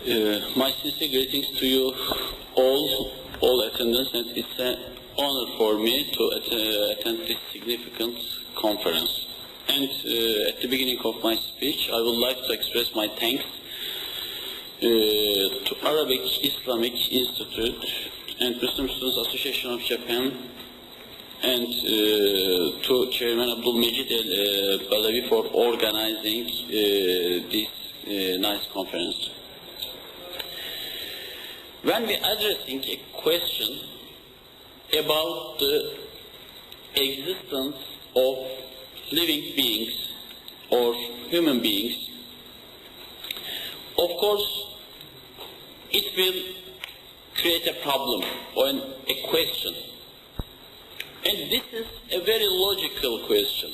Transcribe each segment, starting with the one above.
My sincere greetings to you all attendants, and it's an honor for me to attend this significant conference. And at the beginning of my speech, I would like to express my thanks to Arabic Islamic Institute and Muslim Students Association of Japan, and to Chairman Abdul Majid Balawi for organizing this nice conference. When we are addressing a question about the existence of living beings or human beings, of course, it will create a problem or a question. And this is a very logical question,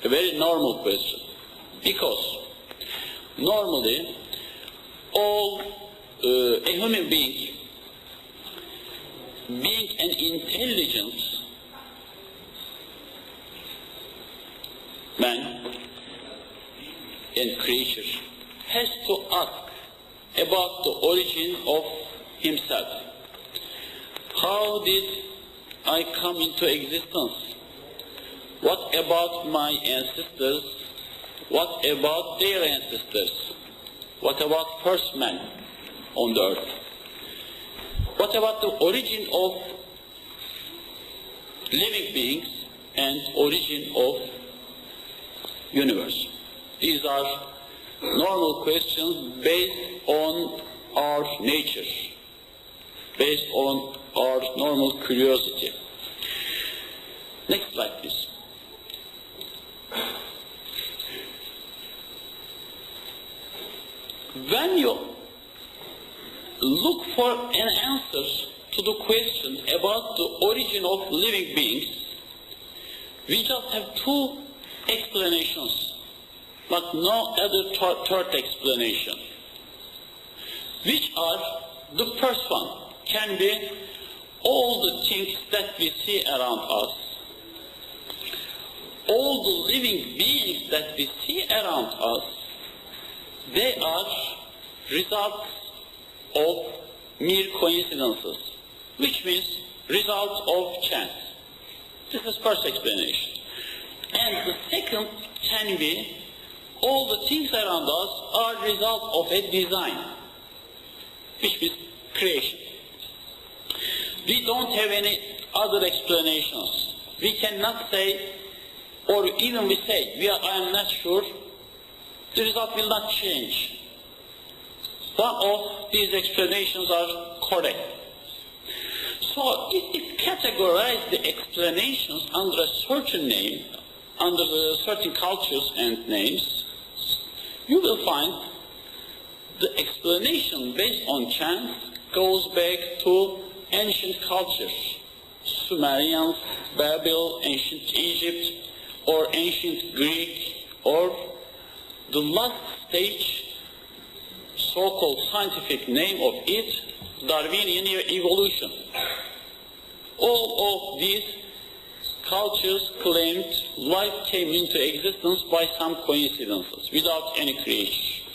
a very normal question, because normally a human being, being an intelligent man and creature, has to ask about the origin of himself. How did I come into existence? What about my ancestors? What about their ancestors? What about first man on the earth? What about the origin of living beings and origin of universe? These are normal questions based on our nature, based on our normal curiosity. Next slide, please. When you look for an answer to the question about the origin of living beings, we just have two explanations, but no other third explanation. Which are, the first one can be all the things that we see around us, all the living beings that we see around us, they are results of mere coincidences, which means results of chance. This is first explanation. And the second can be all the things around us are result of a design, which means creation. We don't have any other explanations. We cannot say, or even we say, I am not sure, the result will not change. One of these explanations are correct. So if we categorize the explanations under a certain name, under certain cultures and names, you will find the explanation based on chance goes back to ancient cultures, Sumerians, Babel, ancient Egypt, or ancient Greek, or the last stage, so-called scientific name of it, Darwinian evolution. All of these cultures claimed life came into existence by some coincidences, without any creation.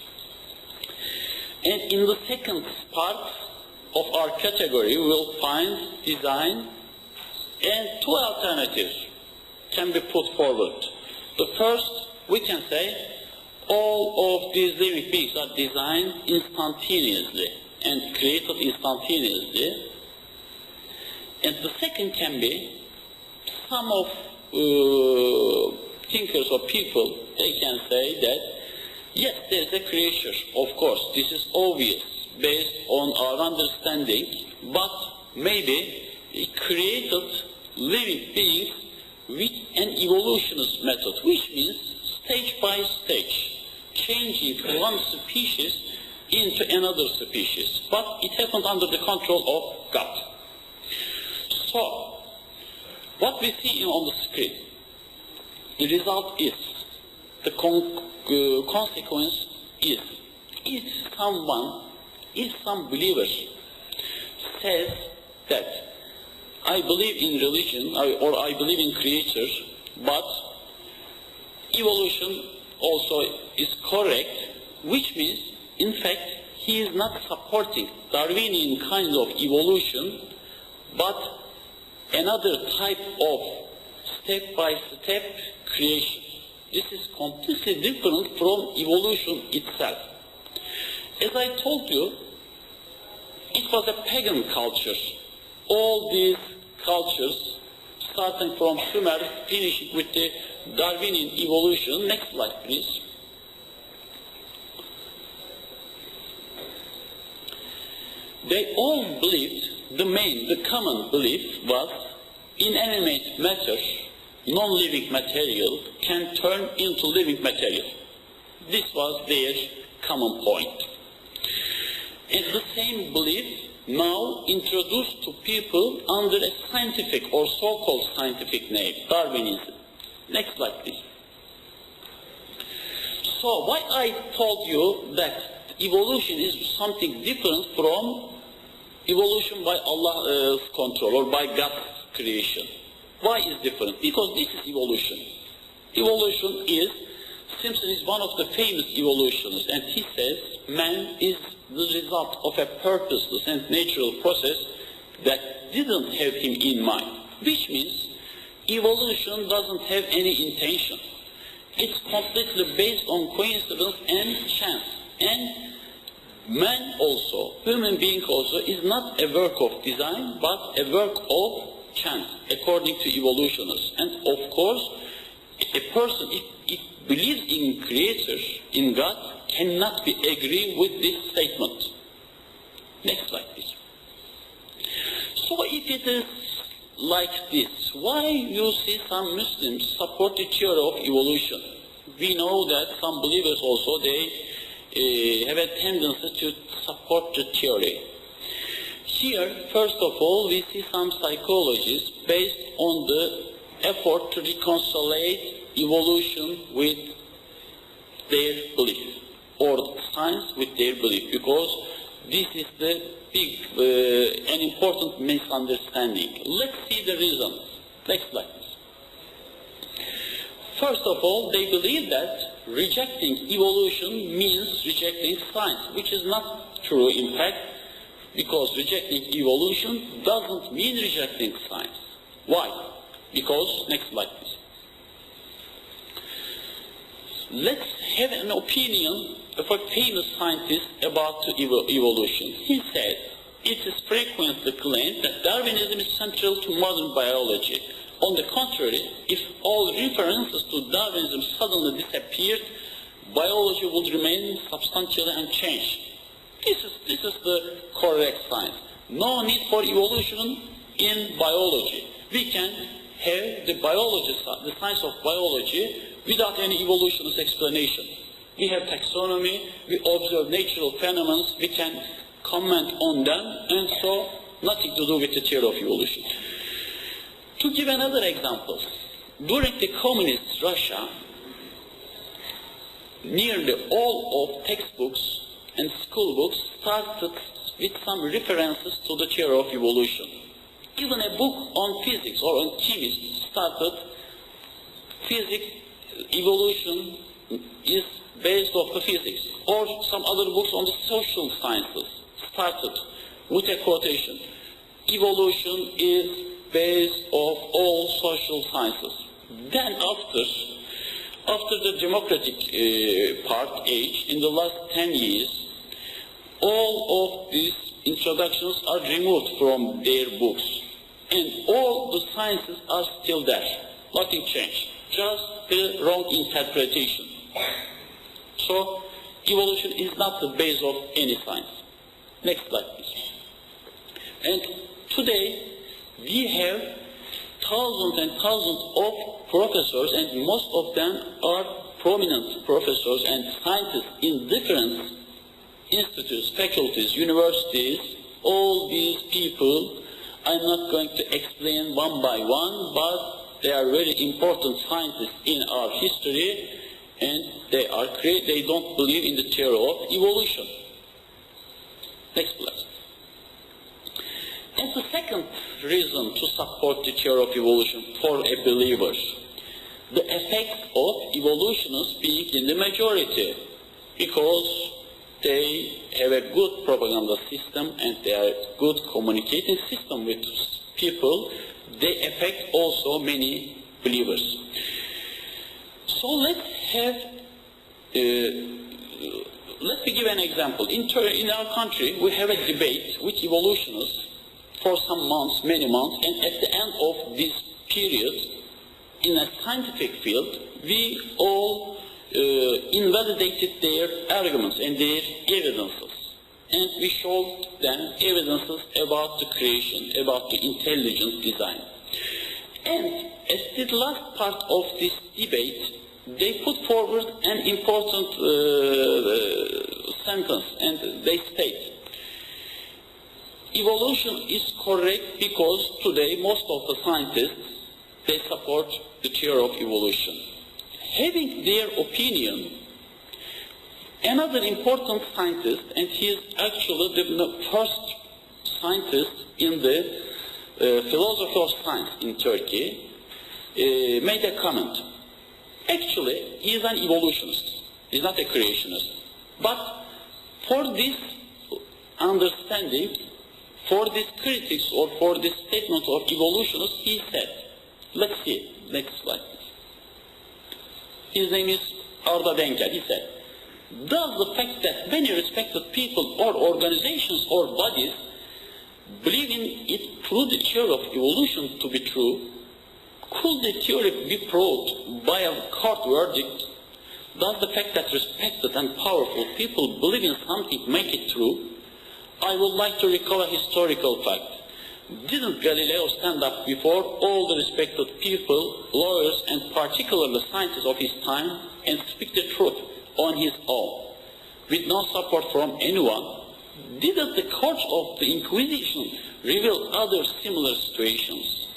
And in the second part of our category, we will find design, and two alternatives can be put forward. The first, we can say, all of these living beings are designed instantaneously and created instantaneously. And the second can be, some of thinkers or people, they can say that, yes, there is a creator, of course, this is obvious based on our understanding, but maybe it created living beings with an evolutionist method, which means stage by stage, changing one species into another species, but it happened under the control of God. So, what we see on the screen, the result is, the consequence is, if some believer says that I believe in religion or I believe in creator, but evolution also is correct, which means, in fact, he is not supporting Darwinian kind of evolution, but another type of step-by-step creation. This is completely different from evolution itself. As I told you, it was a pagan culture. All these cultures, starting from Sumer, finishing with the Darwinian evolution. Next slide, please. They all believed, the common belief was, inanimate matter, non-living material, can turn into living material. This was their common point. And the same belief now introduced to people under a scientific or so-called scientific name, Darwinism. Next slide, please. So why I told you that evolution is something different from evolution by Allah's control or by God's creation. Why is different? Because this is evolution. Evolution is, Simpson is one of the famous evolutionists, and he says man is the result of a purposeless and natural process that didn't have him in mind. Which means evolution doesn't have any intention. It's completely based on coincidence and chance. And man also, human being also, is not a work of design, but a work of chance, according to evolutionists. And of course, a person, if believes in Creator, in God, cannot be agree with this statement. Next slide, please. So if it is like this, why you see some Muslims support the theory of evolution? We know that some believers also, they have a tendency to support the theory. Here, first of all, we see some psychologists based on the effort to reconcile evolution with their belief, or science with their belief, because this is the big, an important misunderstanding. Let's see the reasons. Next slide, please. First of all, they believe that rejecting evolution means rejecting science, which is not true in fact, because rejecting evolution doesn't mean rejecting science. Why? Because, next slide please. Let's have an opinion of a famous scientist about evolution. He said, it is frequently claimed that Darwinism is central to modern biology. On the contrary, if all references to Darwinism suddenly disappeared, biology would remain substantially unchanged. This is the correct science. No need for evolution in biology. We can have the science of biology without any evolutionist explanation. We have taxonomy, we observe natural phenomena, we can comment on them, and so nothing to do with the theory of evolution. To give another example, during the communist Russia, nearly all of textbooks and school books started with some references to the theory of evolution. Even a book on physics or on chemistry started, physics, evolution is based off the physics, or some other books on the social sciences started with a quotation, evolution is based off all social sciences. Then after the democratic part age, in the last 10 years, all of these introductions are removed from their books, and all the sciences are still there. Nothing changed, just the wrong interpretation. So evolution is not the base of any science. Next slide, please. And today we have thousands and thousands of professors, and most of them are prominent professors and scientists in different institutes, faculties, universities. All these people, I'm not going to explain one by one, but they are very important scientists in our history, and they don't believe in the theory of evolution. Next slide. And the second reason to support the theory of evolution for a believer, the effect of evolutionists being in the majority, because they have a good propaganda system and they are good communicating system with people, they affect also many believers. So let's give an example. In our country, we have a debate with evolutionists for some months, many months, and at the end of this period, in a scientific field, we all invalidated their arguments and their evidences. And we showed them evidences about the creation, about the intelligent design. And at the last part of this debate, they put forward an important sentence, and they state, evolution is correct because today most of the scientists, they support the theory of evolution. Having their opinion, another important scientist, and he is actually the first scientist in the philosophy of science in Turkey, made a comment. Actually, he is an evolutionist. He is not a creationist. But for this understanding, for this critics or for this statement of evolutionists, he said, let's see, next slide. His name is Arda Denker. He said, does the fact that many respected people or organizations or bodies believe in it through the theory of evolution to be true, could the theory be proved by a court verdict? Does the fact that respected and powerful people believe in something make it true? I would like to recall a historical fact. Didn't Galileo stand up before all the respected people, lawyers, and particularly scientists of his time and speak the truth on his own, with no support from anyone? Didn't the courts of the Inquisition reveal other similar situations?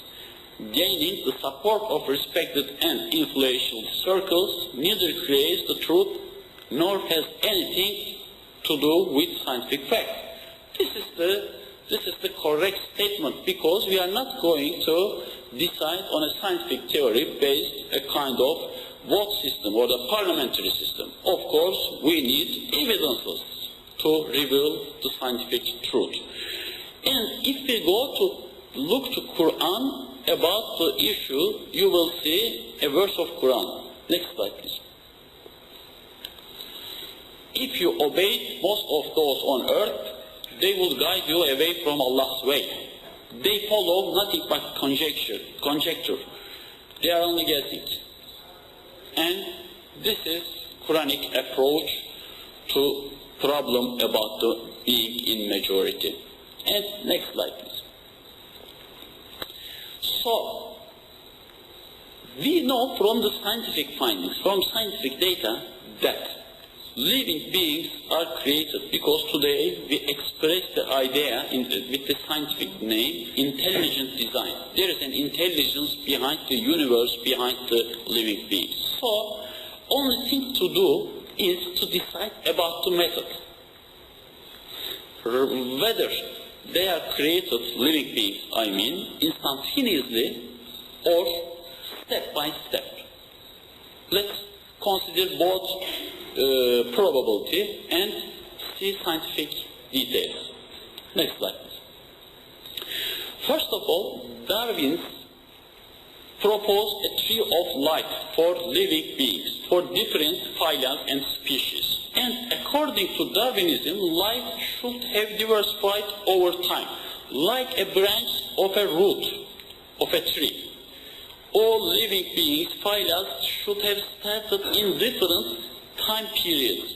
Gaining the support of respected and influential circles neither creates the truth nor has anything to do with scientific fact. This is the correct statement, because we are not going to decide on a scientific theory based a kind of vote system or the parliamentary system. Of course, we need evidences to reveal the scientific truth. And if we go to look to Quran about the issue, you will see a verse of Quran. Next slide, please. If you obey most of those on earth, they will guide you away from Allah's way. They follow nothing but conjecture. They are only guessing. And this is Quranic approach to problem about the being in majority. And next slide, please. So, we know from the scientific findings, from scientific data, that living beings are created, because today we express the idea with the scientific name, intelligent design. There is an intelligence behind the universe, behind the living beings. So, only thing to do is to decide about the method. Whether they are created, living beings, I mean, instantaneously or step by step. Let's consider both probability and see scientific details. Next slide, please. First of all, Darwin proposed a tree of life for living beings, for different phyla and species. And according to Darwinism, life should have diversified over time, like a branch of a root of a tree. All living beings, phyla, should have started in different time periods.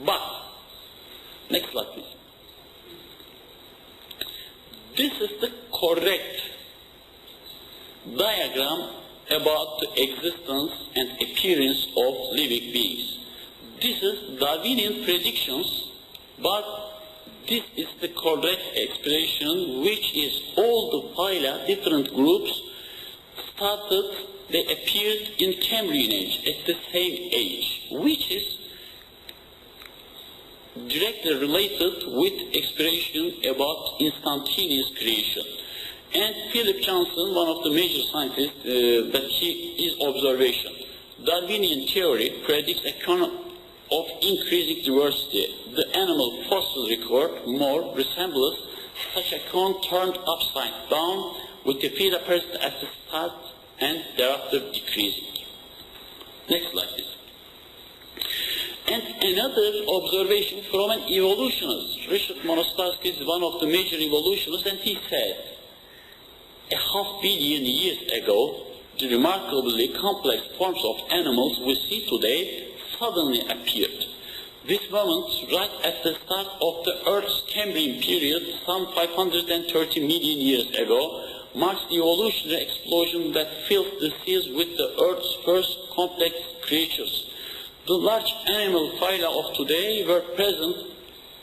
But, next slide please. This is the correct diagram about the existence and appearance of living beings. This is Darwinian predictions, but this is the correct expression, which is all the phyla, different groups, they appeared in Cambrian age, at the same age, which is directly related with expression about instantaneous creation. And Philip Johnson, one of the major scientists, that he is observation. Darwinian theory predicts a of increasing diversity. The animal fossil record more resembles such a cone turned upside down with the feet present at the start and thereafter decreasing. Next slide, please. And another observation from an evolutionist. Richard Monostarski is one of the major evolutionists, and he said, 500 million years ago, the remarkably complex forms of animals we see today suddenly appeared. This moment, right at the start of the Earth's Cambrian period, some 530 million years ago, marks the evolutionary explosion that filled the seas with the Earth's first complex creatures. The large animal phyla of today were present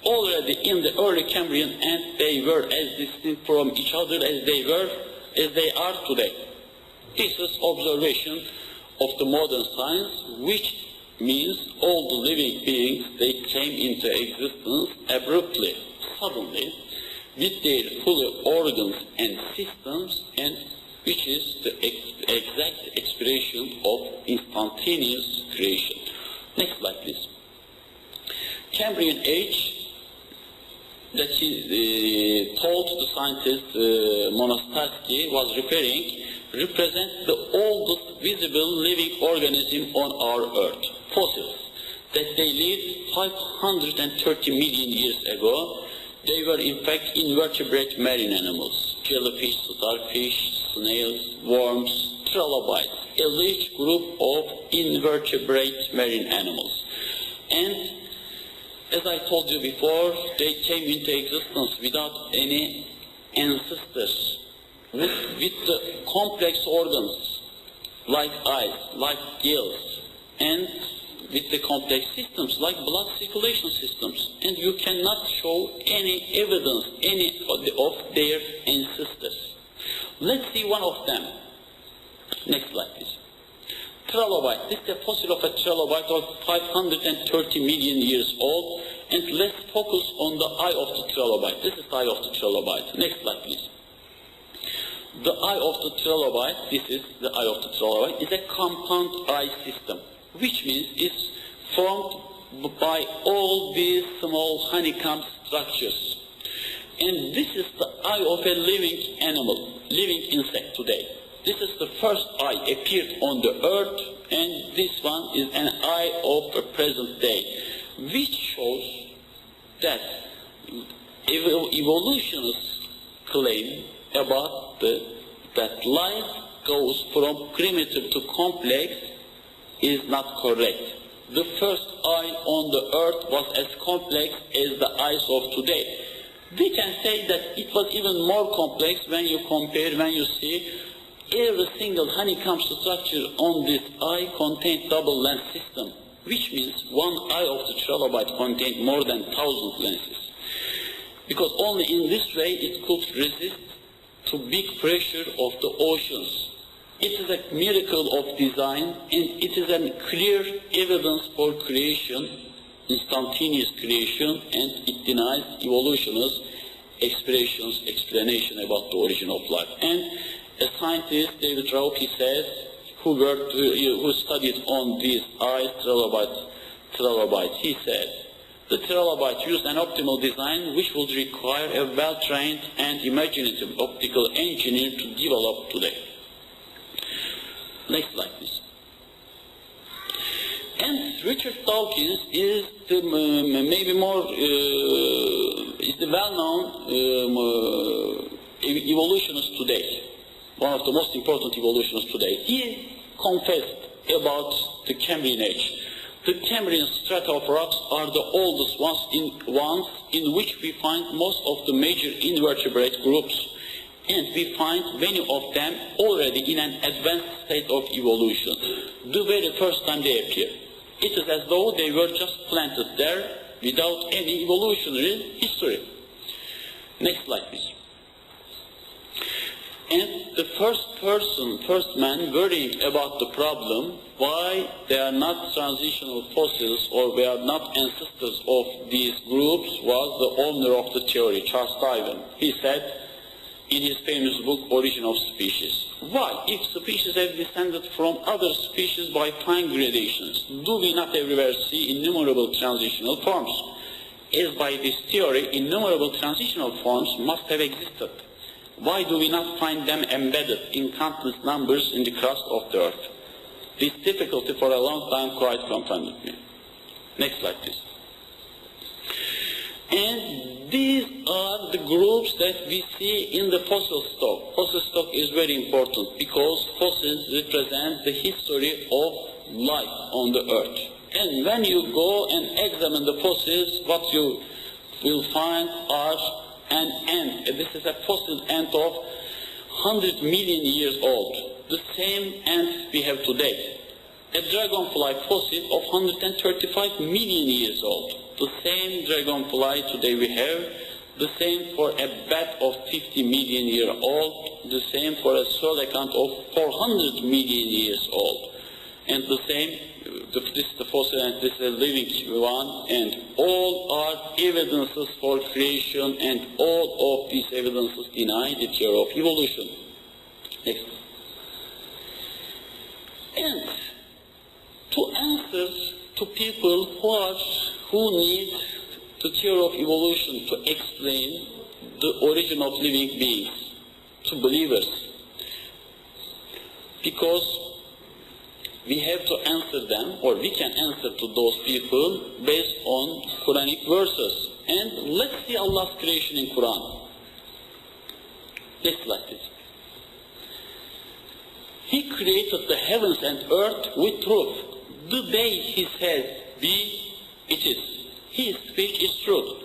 already in the early Cambrian, and they were as distinct from each other as they are today. This is observation of the modern science, which means all the living beings, they came into existence abruptly, suddenly, with their full organs and systems, and which is the exact expression of instantaneous creation. Next slide, please. Cambrian age that he told the scientist Monostarski was referring represent the oldest visible living organism on our Earth, fossils, that they lived 530 million years ago. They were in fact invertebrate marine animals, jellyfish, starfish, snails, worms, trilobites, a large group of invertebrate marine animals. And as I told you before, they came into existence without any ancestors, with the complex organs like eyes, like gills, and with the complex systems like blood circulation systems, and you cannot show any evidence of their ancestors. Let's see one of them. Next slide, please. Trilobite. This is a fossil of a trilobite of 530 million years old, and let's focus on the eye of the trilobite. This is the eye of the trilobite. Next slide, please. The eye of the trilobite, this is the eye of the trilobite, is a compound eye system, which means it's formed by all these small honeycomb structures. And this is the eye of a living animal, living insect today. This is the first eye appeared on the earth, and this one is an eye of the present day, which shows that evolutionists claim about that life goes from primitive to complex is not correct. The first eye on the earth was as complex as the eyes of today. We can say that it was even more complex when you compare, when you see every single honeycomb structure on this eye contained double lens system, which means one eye of the trilobite contained more than 1,000 lenses. Because only in this way it could resist to big pressure of the oceans. It is a miracle of design, and it is a clear evidence for creation, instantaneous creation, and it denies evolutionists' explanation about the origin of life. And a scientist, David Raup, he says, who studied on these eyes, trilobite, he said, the trilobite used an optimal design which would require a well-trained and imaginative optical engineer to develop today. Next slide, please. And Richard Dawkins is the maybe more is the well-known evolutionist today, one of the most important evolutionists today. He confessed about the Cambrian age. The Cambrian strata of rocks are the oldest ones in which we find most of the major invertebrate groups, and we find many of them already in an advanced state of evolution, the very first time they appear. It is as though they were just planted there without any evolutionary history. Next slide, please. And the first man worrying about the problem, why they are not transitional fossils or they are not ancestors of these groups, was the owner of the theory, Charles Darwin. He said, in his famous book, Origin of Species. Why, if species have descended from other species by fine gradations, do we not everywhere see innumerable transitional forms? As by this theory, innumerable transitional forms must have existed. Why do we not find them embedded in countless numbers in the crust of the earth? This difficulty for a long time quite confounded me. Next slide, please. And these are the groups that we see in the fossil stock. Fossil stock is very important because fossils represent the history of life on the earth. And when you go and examine the fossils, what you will find are an ant. This is a fossil ant of 100 million years old. The same ant we have today. A dragonfly fossil of 135 million years old. The same dragonfly today we have. The same for a bat of 50 million years old. The same for a coelacanth of 400 million years old. And the same, this is the fossil and this is a living one, and all are evidences for creation, and all of these evidences deny the theory of evolution. Next. And to answer to people who need the theory of evolution to explain the origin of living beings, to believers, because we have to answer them, or we can answer to those people based on Quranic verses. And let's see Allah's creation in Quran. Next slide, please. He created the heavens and earth with truth. The day He says, be, it is. His speech is truth.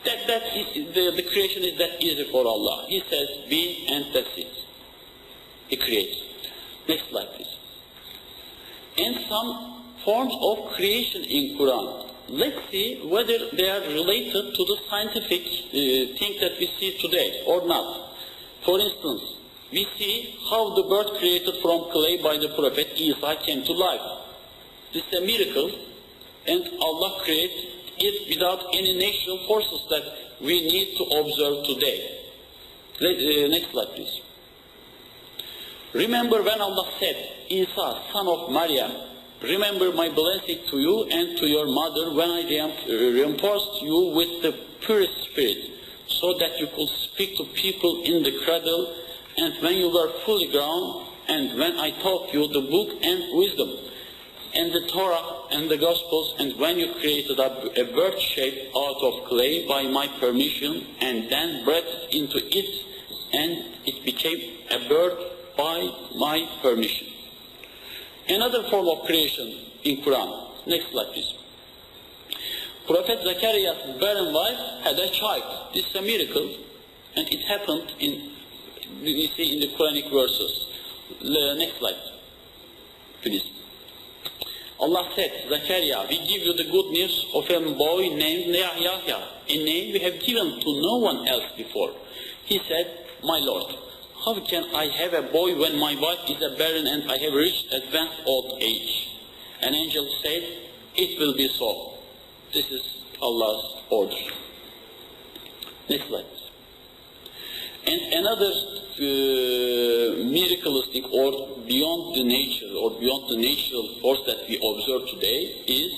The creation is that easy for Allah. He says, be, and that's it. He creates. Next slide, please. And some forms of creation in Quran. Let's see whether they are related to the scientific thing that we see today or not. For instance, we see how the bird created from clay by the Prophet Isa came to life. This is a miracle, and Allah created it without any natural forces that we need to observe today. Next slide, please. Remember when Allah said, Isa, son of Maryam, remember my blessing to you and to your mother when I reinforced you with the purest spirit, so that you could speak to people in the cradle, and when you were fully grown, and when I taught you the book and wisdom, and the Torah and the Gospels, and when you created a bird shape out of clay by my permission, and then breathed into it, and it became a bird by my permission. Another form of creation in Quran. Next slide, please. Prophet Zacharias' barren wife had a child. This is a miracle, and it happened we see in the Quranic verses. Next slide, please. Allah said, Zachariah, we give you the good news of a boy named Yahya, a name we have given to no one else before. He said, my Lord, how can I have a boy when my wife is a barren and I have reached advanced old age? An angel said, it will be so. This is Allah's order. Next slide. And another miraclistic or beyond the nature or beyond the natural force that we observe today is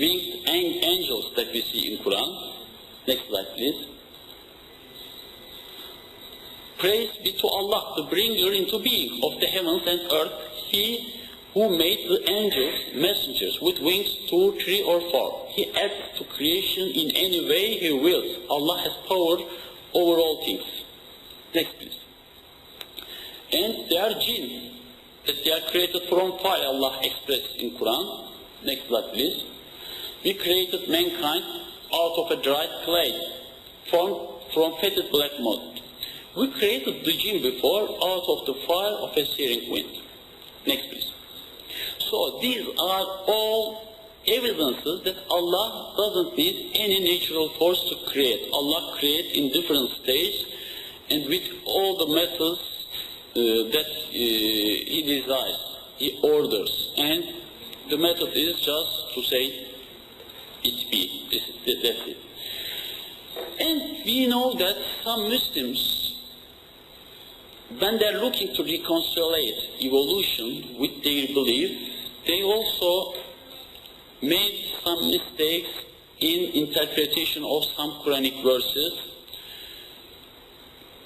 winged angels that we see in Quran. Next slide, please. Praise be to Allah, the bringer into being of the heavens and earth, He who made the angels messengers with wings 2, 3, or 4. He adds to creation in any way He wills. Allah has power over all things. Next, please. And they are jinn, that they are created from fire, Allah expressed in Quran. Next slide, please. We created mankind out of a dried clay, from fetid black mud. We created the jinn before out of the fire of a searing wind. Next, please. So these are all evidences that Allah doesn't need any natural force to create. Allah creates in different stages and with all the methods that He desires, He orders. And the method is just to say, it be. That's it. And we know that some Muslims when they're looking to reconcile evolution with their belief, they also made some mistakes in interpretation of some Quranic verses.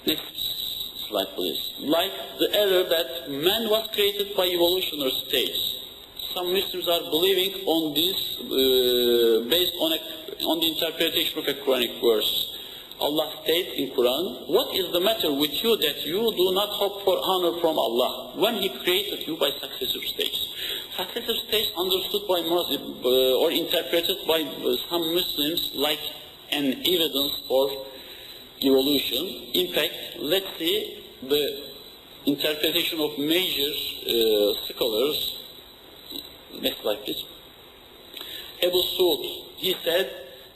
Next slide, please. Like the error that man was created by evolutionary stage. Some Muslims are believing on this based on the interpretation of a Quranic verse. Allah states in Quran, "What is the matter with you that you do not hope for honor from Allah when He created you by successive stages?" Successive stage understood by Muslims or interpreted by some Muslims like an evidence for evolution. In fact, let's see the interpretation of major scholars. Next slide, please. Abu Suud, he said,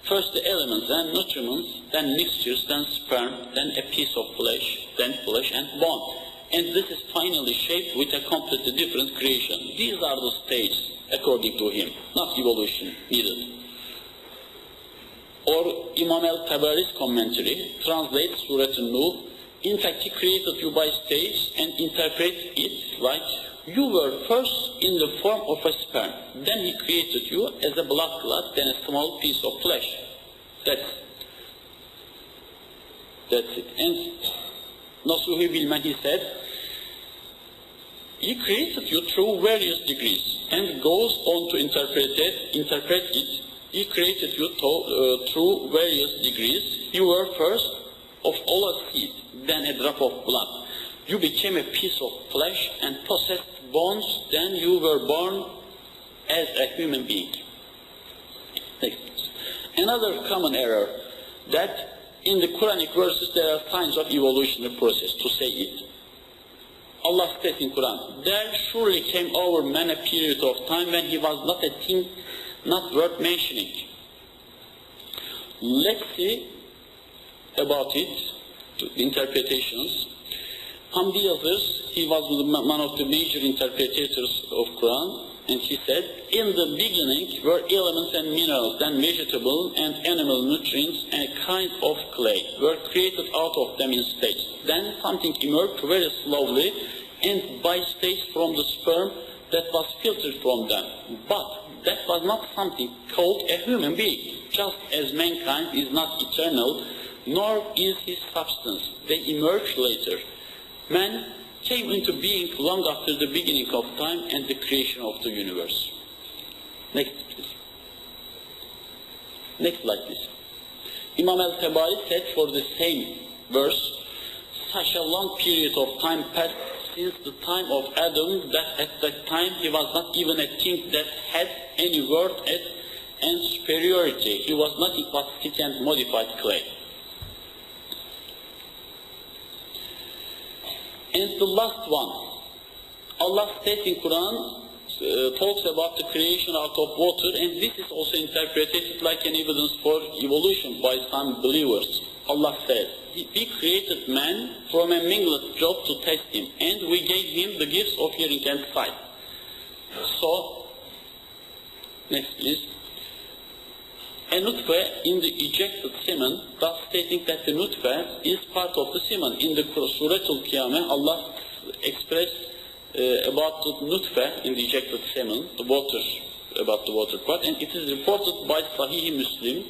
first the elements, then nutriments, then mixtures, then sperm, then a piece of flesh, then flesh and bone. And this is finally shaped with a completely different creation. These are the stages, according to him, not evolution needed. Or Imam al-Tabari's commentary translates Surah An-Nur. In fact, he created you by stage and interprets it like you were first in the form of a sperm. Then he created you as a blood clot, then a small piece of flesh. That's it. And Nasuhi Bilman, he said, He created you through various degrees and goes on to interpret it. He created you through various degrees. You were first of all a seed, then a drop of blood. You became a piece of flesh and possessed bones, then you were born as a human being. Another common error, that in the Quranic verses there are signs of evolutionary process, to say it. Allah says in Quran, there surely came over man a period of time when he was not a thing, not worth mentioning. Let's see about it, interpretations. Hamdi Yazır, he was one of the major interpreters of Quran, and he said, in the beginning were elements and minerals, then vegetable and animal nutrients and a kind of clay were created out of them in stage. Then something emerged very slowly and by stage from the sperm that was filtered from them. But that was not something called a human being, just as mankind is not eternal, nor is his substance. They emerged later. Man came into being long after the beginning of time and the creation of the universe. Next, please. Next slide, please. Imam al-Tabari said for the same verse, such a long period of time passed since the time of Adam that at that time he was not even a thing that had any worth and superiority. He was nothing but stick and modified clay. And the last one, Allah states in Quran, talks about the creation out of water, and this is also interpreted like an evidence for evolution by some believers. Allah says, we created man from a mingled drop to test him, and we gave him the gifts of hearing and sight. So, next please. A nutfa in the ejected semen, thus stating that the nutfa is part of the semen. In the Surah Al-Qiyamah, Allah expressed about the nutfa in the ejected semen, the water, about the water part, and it is reported by Sahih Muslim,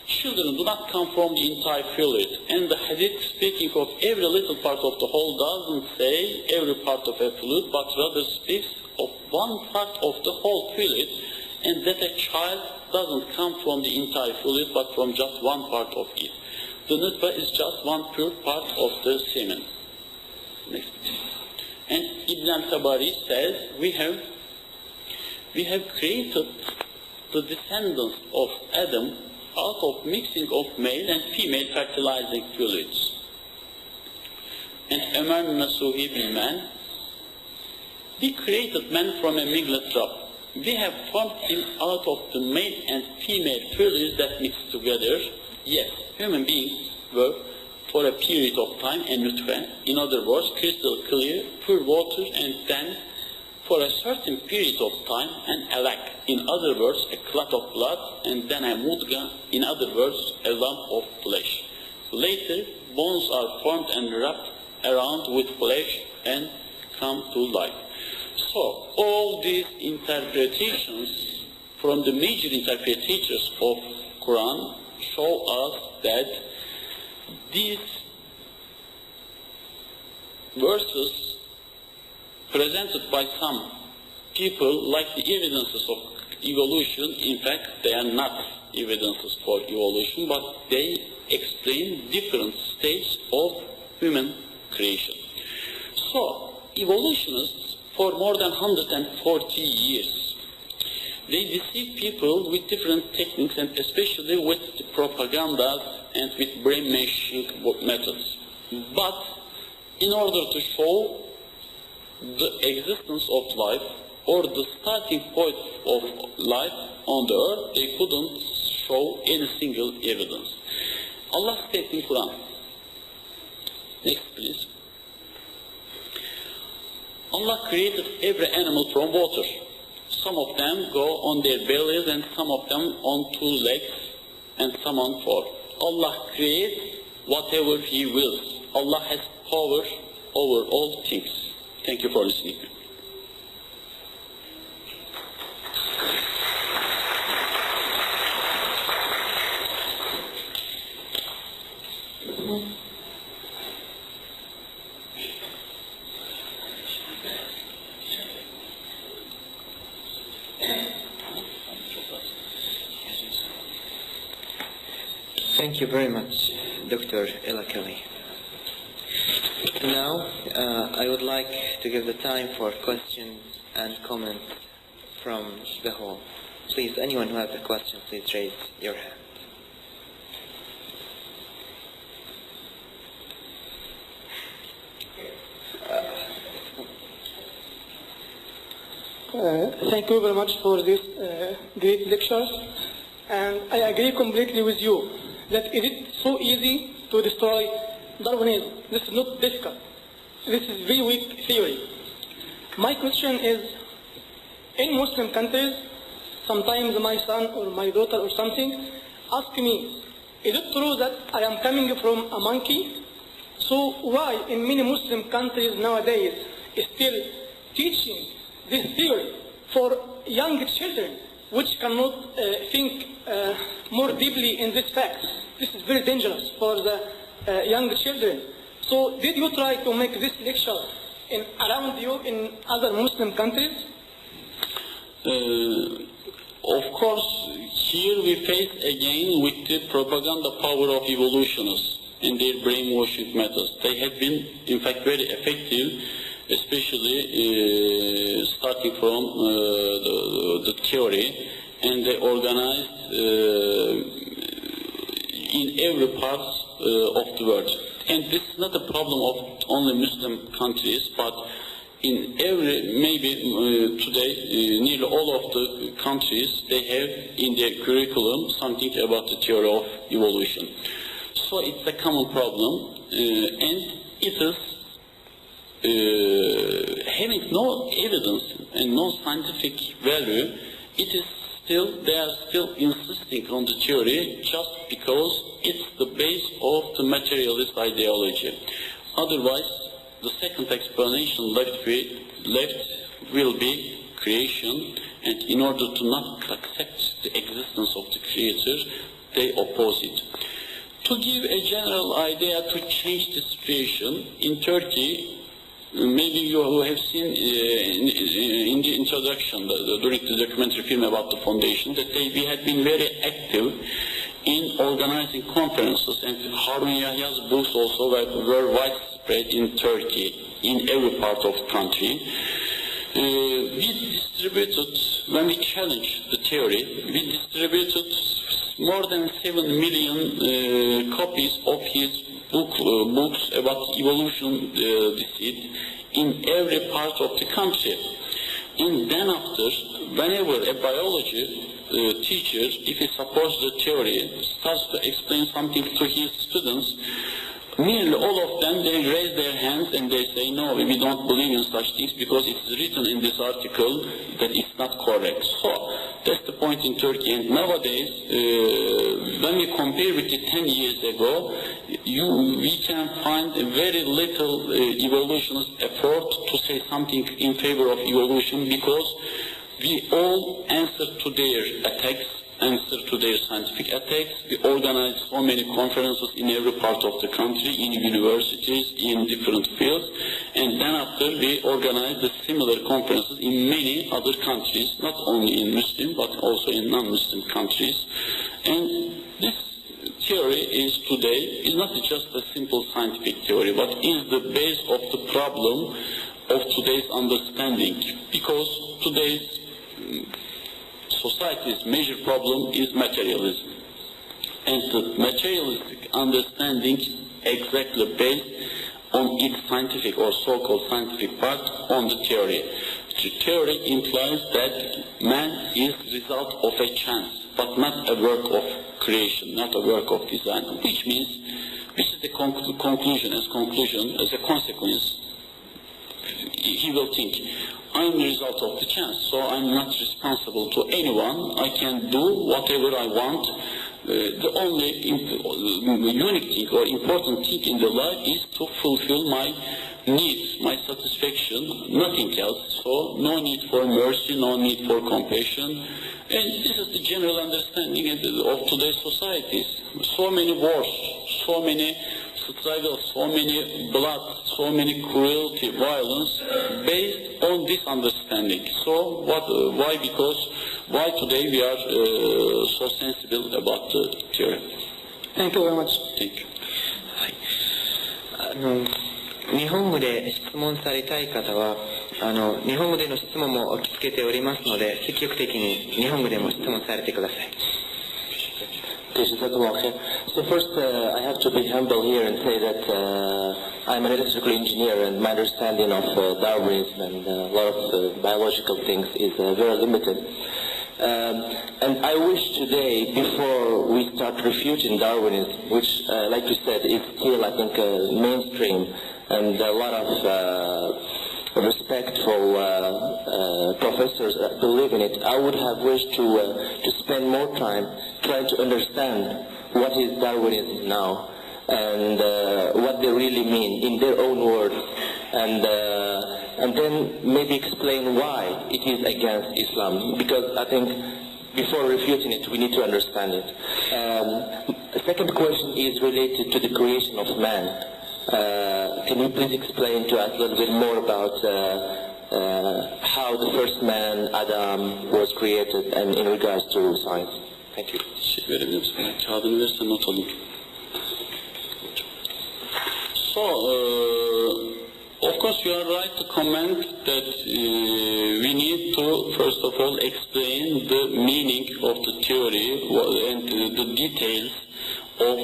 children do not come from the entire fluid, and the hadith speaking of every little part of the whole doesn't say every part of a fluid, but rather speaks of one part of the whole fluid, and that a child doesn't come from the entire fluid, but from just one part of it. The nutfa is just one pure part of the semen. Next. And Ibn al-Tabari says, we have created the descendants of Adam out of mixing of male and female fertilizing fluids. And Ömer Nasuhi bin Man, we created man from a mingled drop. We have formed him out of the male and female fluids that mix together. Yes, human beings were for a period of time a nutfa, in other words, crystal clear, pure water, and then for a certain period of time an alaq, in other words, a clot of blood, and then a mudga, in other words, a lump of flesh. Later, bones are formed and wrapped around with flesh and come to life. So all these interpretations from the major interpreters of Quran show us that these verses presented by some people like the evidences of evolution, in fact they are not evidences for evolution, but they explain different stages of human creation. So evolutionists for more than 140 years, they deceive people with different techniques, and especially with the propaganda and with brainwashing methods. But in order to show the existence of life or the starting point of life on the earth, they couldn't show any single evidence. Allah states in Quran. Next please. Allah created every animal from water. Some of them go on their bellies and some of them on 2 legs and some on 4. Allah creates whatever He wills. Allah has power over all things. Thank you for listening. Thank you very much, Dr. Elakali. Now, I would like to give the time for questions and comments from the hall. Please, anyone who has a question, please raise your hand. Thank you very much for this great lecture, and I agree completely with you that it is so easy to destroy Darwinism. This is not difficult. This is very weak theory. My question is, in Muslim countries, sometimes my son or my daughter or something ask me, is it true that I am coming from a monkey? So why in many Muslim countries nowadays is still teaching this theory for young children which cannot think more deeply in this fact? This is very dangerous for the young children. So did you try to make this lecture around you in other Muslim countries? Of course, here we face again with the propaganda power of evolutionists and their brainwashing methods. They have been, in fact, very effective, especially starting from the theory, and they organized in every part of the world. And this is not a problem of only Muslim countries, but in every, maybe today, nearly all of the countries, they have in their curriculum something about the theory of evolution. So it's a common problem, and it is having no evidence and no scientific value. It is still, they are still insisting on the theory just because it's the base of the materialist ideology. Otherwise, the second explanation left will be creation, and in order to not accept the existence of the Creator, they oppose it. To give a general idea to change the situation, in Turkey, maybe you have seen in the introduction during the documentary film about the foundation that we had been very active in organizing conferences, and Harun Yahya's books also were widespread in Turkey, in every part of the country. We distributed, when we challenged the theory, we distributed more than 7 million copies of his books about evolution deceit in every part of the country. And then after, whenever a biology teacher, if he supports the theory, starts to explain something to his students, nearly all of them, they raise their hands and they say, no, we don't believe in such things because it's written in this article that it's not correct. So that's the point in Turkey. And nowadays, when we compare with the 10 years ago, we can find a very little evolutionist effort to say something in favor of evolution, because we all answer to their attacks, answer to their scientific attacks. We organize so many conferences in every part of the country, in universities, in different fields, and then after we organize the similar conferences in many other countries, not only in Muslim but also in non-Muslim countries. And this theory is today is not just a simple scientific theory, but is the base of the problem of today's understanding, because today's society's major problem is materialism, and the materialistic understanding exactly based on its scientific or so-called scientific part on the theory. The theory implies that man is the result of a chance, but not a work of creation, not a work of design, which means, this is the conclusion, as a consequence, he will think, I'm the result of the chance, so I'm not responsible to anyone. I can do whatever I want. The only unique thing or important thing in the life is to fulfill my needs, my satisfaction, nothing else. So no need for mercy, no need for compassion. And this is the general understanding of today's societies. So many wars, so many struggles, so many blood, so many cruelty, violence, based on this understanding. So why? Because why today we are so sensible about the theory? Thank you very much. Thank you. 日本語で質問されたい方は、日本語での質問も受け付けておりますので、積極的に日本語でも質問されてください。So first, I have to be humble here and say that I'm an electrical engineer, and my understanding of Darwinism and a lot of biological things is very limited. And I wish today, before we start refuting Darwinism, which, like you said, is still, I think, mainstream, and a lot of respectful professors believe in it, I would have wished to spend more time trying to understand what is Darwinism now, and what they really mean in their own words, and then maybe explain why it is against Islam, because I think before refuting it, we need to understand it. The second question is related to the creation of man. Can you please explain to us a little bit more about how the first man, Adam, was created, and in regards to science? Thank you. So, of course you are right to comment that we need to, first of all, explain the meaning of the theory and the details of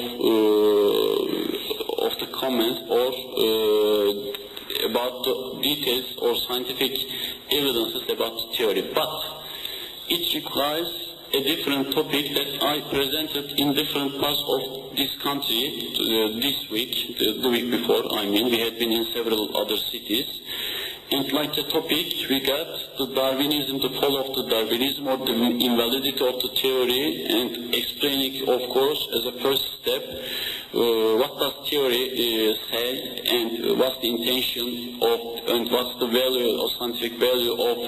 the comments, or about the details or scientific evidences about the theory. But it requires a different topic that I presented in different parts of this country this week, the week before, I mean. We had been in several other cities. And like the topic, we got the Darwinism, the fall of the Darwinism, or the invalidity of the theory, and explaining, of course, as a first step, what does theory say, and what's the intention of, and what's the value or scientific value of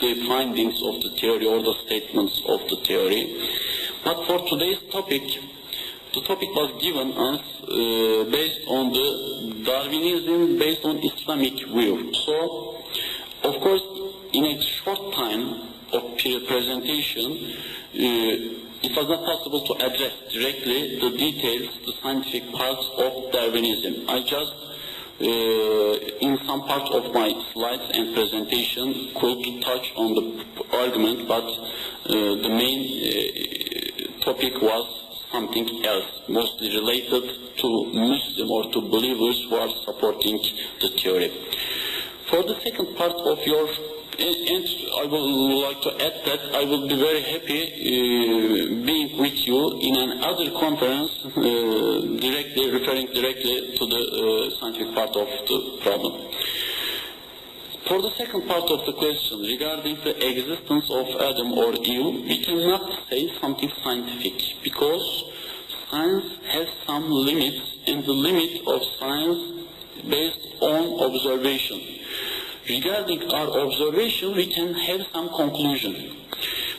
the findings of the theory or the statements of the theory. But for today's topic, the topic was given us based on the Darwinism, based on Islamic view. So, of course, in a short time of presentation, it was not possible to address directly the details, the scientific parts of Darwinism. I just, in some part of my slides and presentation, could touch on the argument, but the main topic was something else, mostly related to Muslim or to believers who are supporting the theory. For the second part of your, and I would like to add that I will be very happy being with you in another conference, referring directly to the scientific part of the problem. For the second part of the question, regarding the existence of Adam or Eve, we cannot say something scientific, because science has some limits, and the limit of science based on observation. Regarding our observation, we can have some conclusion.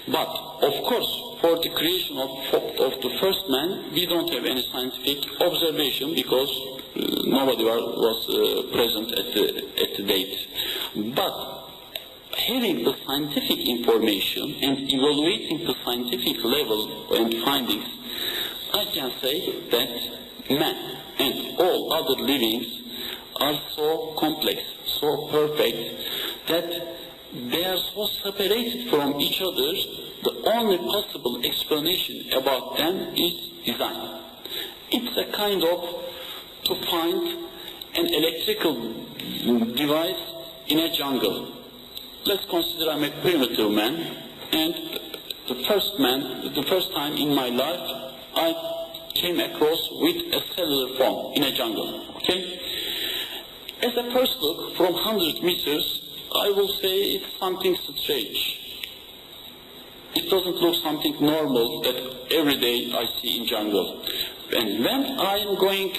But, of course, for the creation of the first man, we don't have any scientific observation because nobody was present at the date. But having the scientific information and evaluating the scientific level and findings, I can say that man and all other livings are so complex, so perfect, that they are so separated from each other. The only possible explanation about them is design. It's a kind of to find an electrical device in a jungle. Let's consider I'm a primitive man, and the first time in my life, I came across with a cellular phone in a jungle. Okay? As a first look from 100 meters, I will say it's something strange. It doesn't look something normal that every day I see in jungle. And when I am going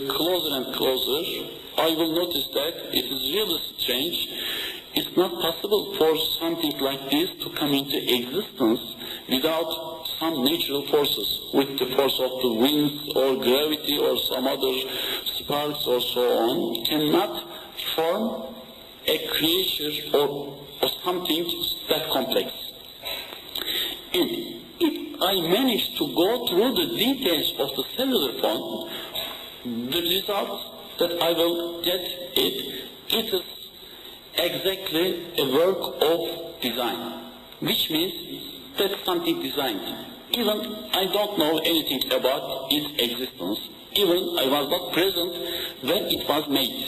closer and closer, I will notice that it is really strange. It's not possible for something like this to come into existence without some natural forces, with the force of the winds or gravity or some other sparks or so on, cannot form a creature or something that complex. And if I manage to go through the details of the cellular phone, the result that I will get it is exactly a work of design, which means that's something designed. Even I don't know anything about its existence, even I was not present when it was made.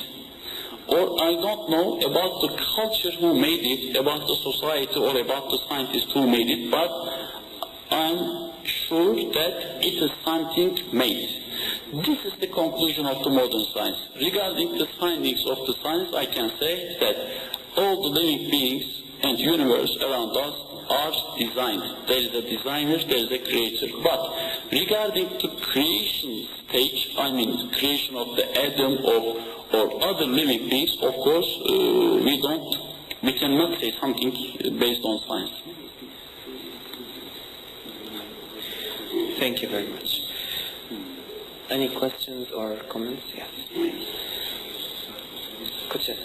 Or I don't know about the culture who made it, about the society or about the scientists who made it, but I'm sure that it is something made. This is the conclusion of the modern science. Regarding the findings of the science, I can say that all the living beings and universe around us are designed. There is a designer, there is a creator. But regarding the creation stage, I mean the creation of the atom or other living beings, of course, we cannot say something based on science. Thank you very much. Any questions or comments? Yes. Koçer.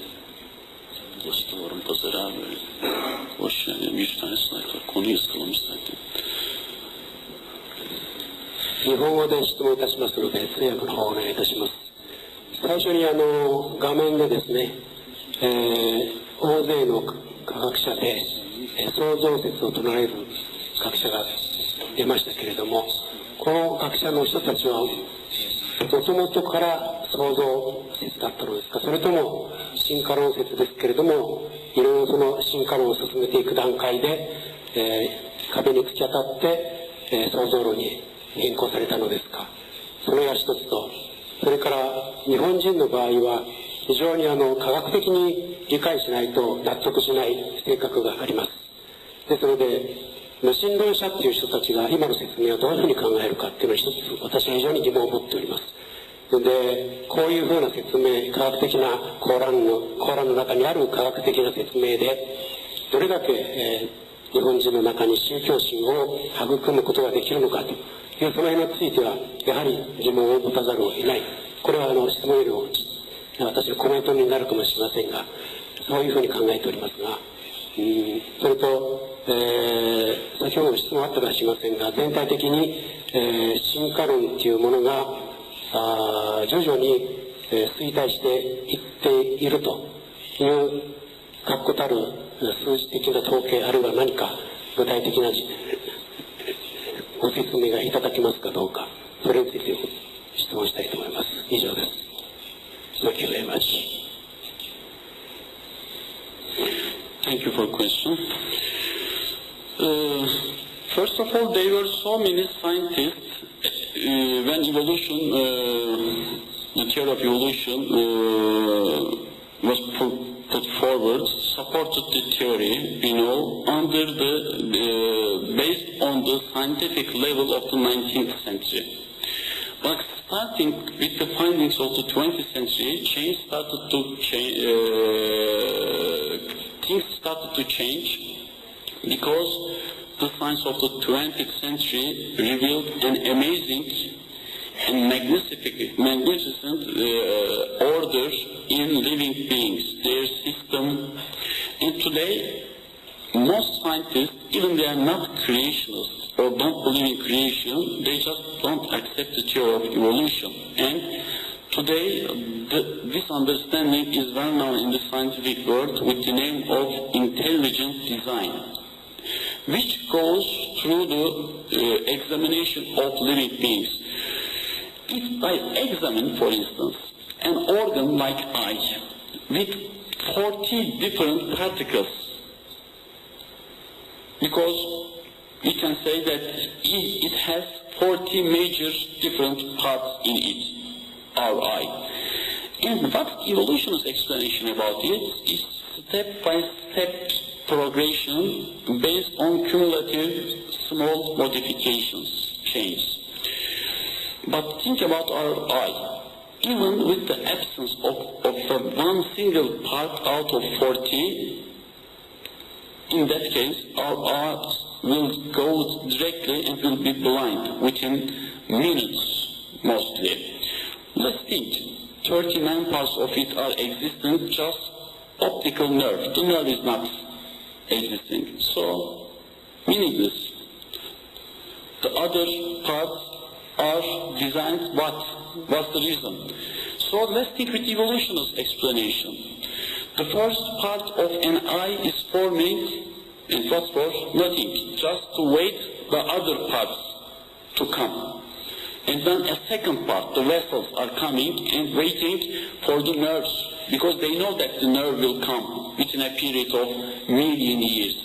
Dostu varım pazarı abi. Hoş yani 100 tane slide var. Konuyu ıskalamış zaten. 日本語で質問いたしますので、通訳の方をお願いいたします。最初に画面でですね、大勢の科学者で、創造説を唱える学者が出ましたけれども、この学者の人たちはもともとから創造説だったのですか、それとも進化論説ですけれども、いろいろその進化論を進めていく段階で、壁に突き当たって、創造論に変更されたのですか。それが一つと、それから日本人の場合は非常に科学的に理解しないと納得しない性格があります。ですので無神論者っていう人たちが今の説明をどういうふうに考えるかっていうのは一つ私は非常に疑問を持っております。でこういうふうな説明、科学的なコーランの中にある科学的な説明でどれだけ、日本人の中に宗教心を育むことができるのかというその辺についてはやはり疑問を持たざるを得ない。これは質問よりも私のコメントになるかもしれませんが、そういうふうに考えておりますが、それと、先ほども質問あったかもしれませんが、全体的に、進化論というものが徐々に、衰退していっているという確固たる数字的な統計、あるいは何か具体的なご説明がいただけますかどうか、それについて質問したいと思います。以上です。Thank you very much. Thank you for the question. First of all, there were so many scientists when evolution, the theory of evolution was put forward, supported the theory, under based on the scientific level of the 19th century. Starting with the findings of the 20th century, things started to change because the science of the 20th century revealed an amazing and magnificent order in living beings, their system. And today, most scientists, even they are not creationists or don't believe in creation, they just don't accept the theory of evolution. And today, this understanding is well known in the scientific world with the name of intelligent design, which goes through the examination of living beings. If I examine, for instance, an organ like eye with 40 different particles, because we can say that it has 40 major different parts in it, our eye. And what evolutionist explanation about it is step-by-step progression based on cumulative small modifications, changes. But think about our eye. Even with the absence of one single part out of 40, in that case, our eyes will go directly and will be blind within minutes, mostly. Let's think. 39 parts of it are existent, just optical nerve. The nerve is not existing, so meaningless. The other parts are designed what? What's the reason? So let's think with evolutionist explanation. The first part of an eye is forming, and what for? Nothing, just to wait the other parts to come. And then a second part, the vessels are coming and waiting for the nerves, because they know that the nerve will come within a period of million years.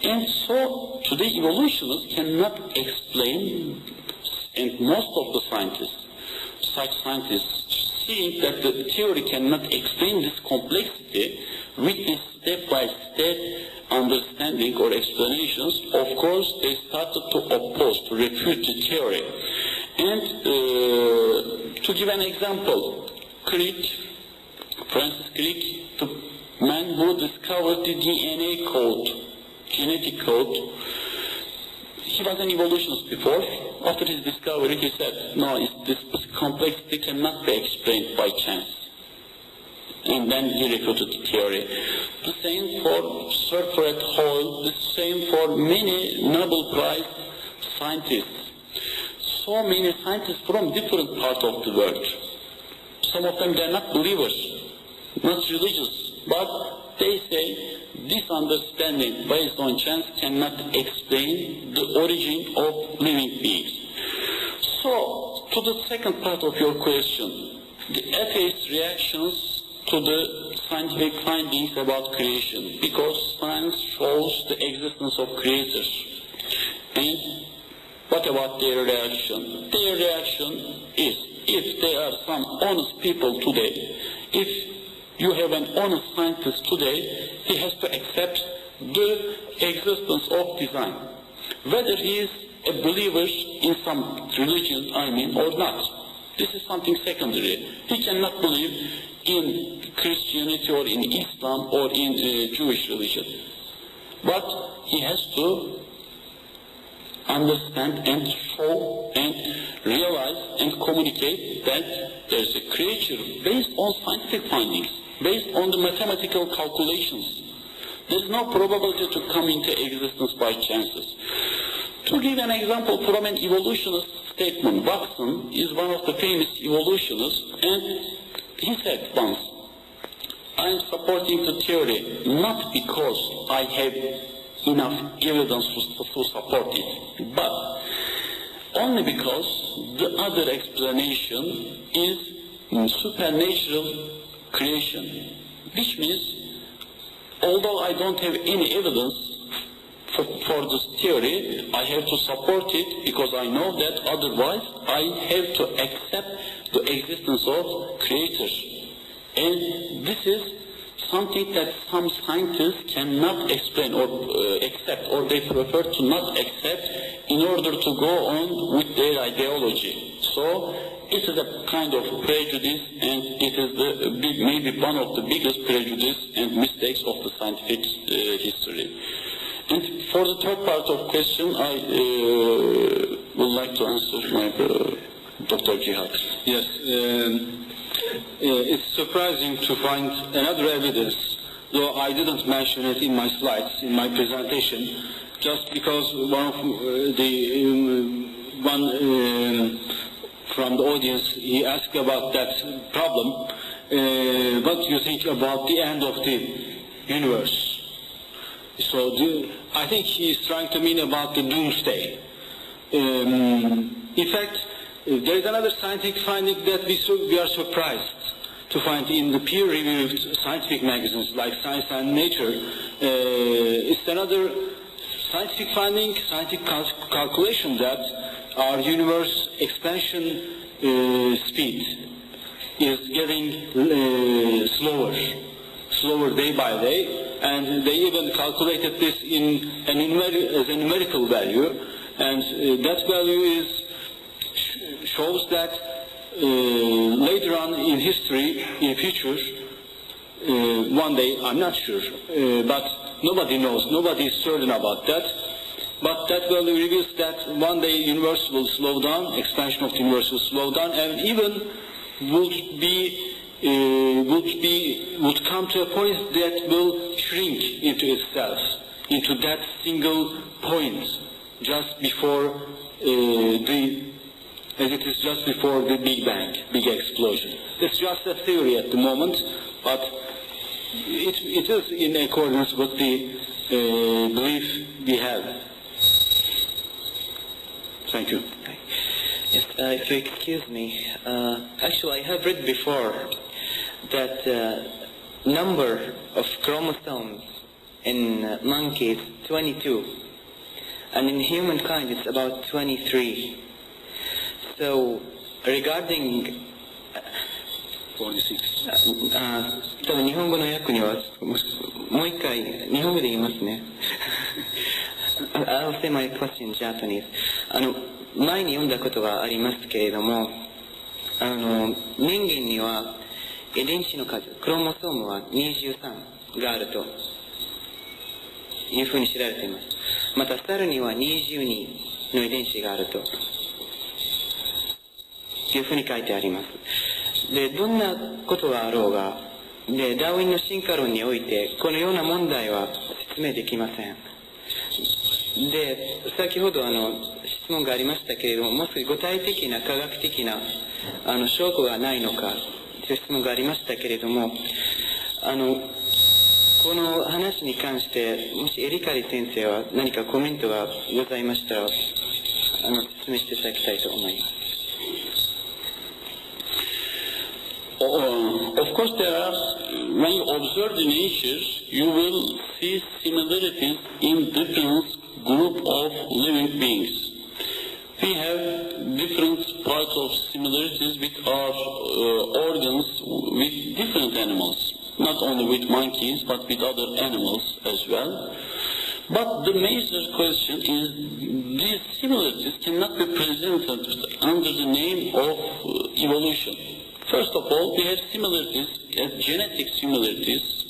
And so today evolutionists cannot explain, and most of the scientists, such scientists, seeing that the theory cannot explain this complexity with this step-by-step understanding or explanations, of course they started to oppose, to refute the theory. And to give an example, Francis Crick, the man who discovered the DNA code, genetic code, he was an evolutionist before. After his discovery, he said, no, this complexity cannot be explained by chance. And then he refuted the theory. The same for Sir Fred Hoyle, the same for many Nobel Prize scientists. So many scientists from different parts of the world. Some of them, they're not believers, not religious, but they say this understanding based on chance cannot explain the origin of living beings. So, to the second part of your question, the atheist reactions to the scientific findings about creation, because science shows the existence of creators. And what about their reaction? Their reaction is, if there are some honest people today, if you have an honest scientist today, he has to accept the existence of design, whether he is a believer in some religion, or not. This is something secondary. He cannot believe in Christianity or in Islam or in Jewish religion. But he has to understand and show and realize and communicate that there is a creature based on scientific findings, based on the mathematical calculations. There is no probability to come into existence by chances. To give an example from an evolutionist statement, Watson is one of the famous evolutionists, and he said once, I am supporting the theory not because I have enough evidence to support it, but only because the other explanation is supernatural creation, which means although I don't have any evidence for this theory, I have to support it because I know that otherwise I have to accept the existence of creators. And this is something that some scientists cannot explain or accept, or they prefer to not accept in order to go on with their ideology. So it is a kind of prejudice, and it is maybe one of the biggest prejudice and mistakes of the scientific history. And for the third part of question, I would like to answer my Dr. Jihad. Yes, it's surprising to find another evidence, though I didn't mention it in my slides, in my presentation, just because one from the audience, he asked about that problem. What do you think about the end of the universe? So I think he is trying to mean about the doomsday. In fact, there is another scientific finding that we are surprised to find in the peer-reviewed scientific magazines like Science and Nature. It's another scientific finding, scientific calculation that our universe expansion speed is getting slower day by day, and they even calculated this as a numerical value, and that value shows that later on in history, in future, one day, I'm not sure, but nobody knows, nobody is certain about that, but that value reveals that one day the universe will slow down, expansion of the universe will slow down, and even would come to a point that will shrink into itself, into that single point, just before as it is just before the Big Bang, big explosion. It's just a theory at the moment, but it is in accordance with the belief we have. Thank you. Yes, if you excuse me, actually I have read before that number of chromosomes in monkeys 22, and in humankind it's about 23. So regarding 46. 多分日本語の訳にはもう一回日本語で言いますね。I'll say my question in Japanese. 前に読んだことがありますけれども、人間には遺伝子の数、クロモソームは23があるというふうに知られています。また猿には22の遺伝子があるというふうに書いてあります。で、どんなことがあろうが、で、ダーウィンの進化論においてこのような問題は説明できません。で、先ほど質問がありましたけれども、もし具体的な科学的な証拠がないのかという質問がありましたけれども、この話に関してもしエリカリ先生は何かコメントがございましたら説明していただきたいと思います。Of course, when you observe the nature, you will see similarities in different group of living beings. We have different parts of similarities with our organs with different animals, not only with monkeys, but with other animals as well. But the major question is, these similarities cannot be presented under the name of evolution. First of all, we have similarities, genetic similarities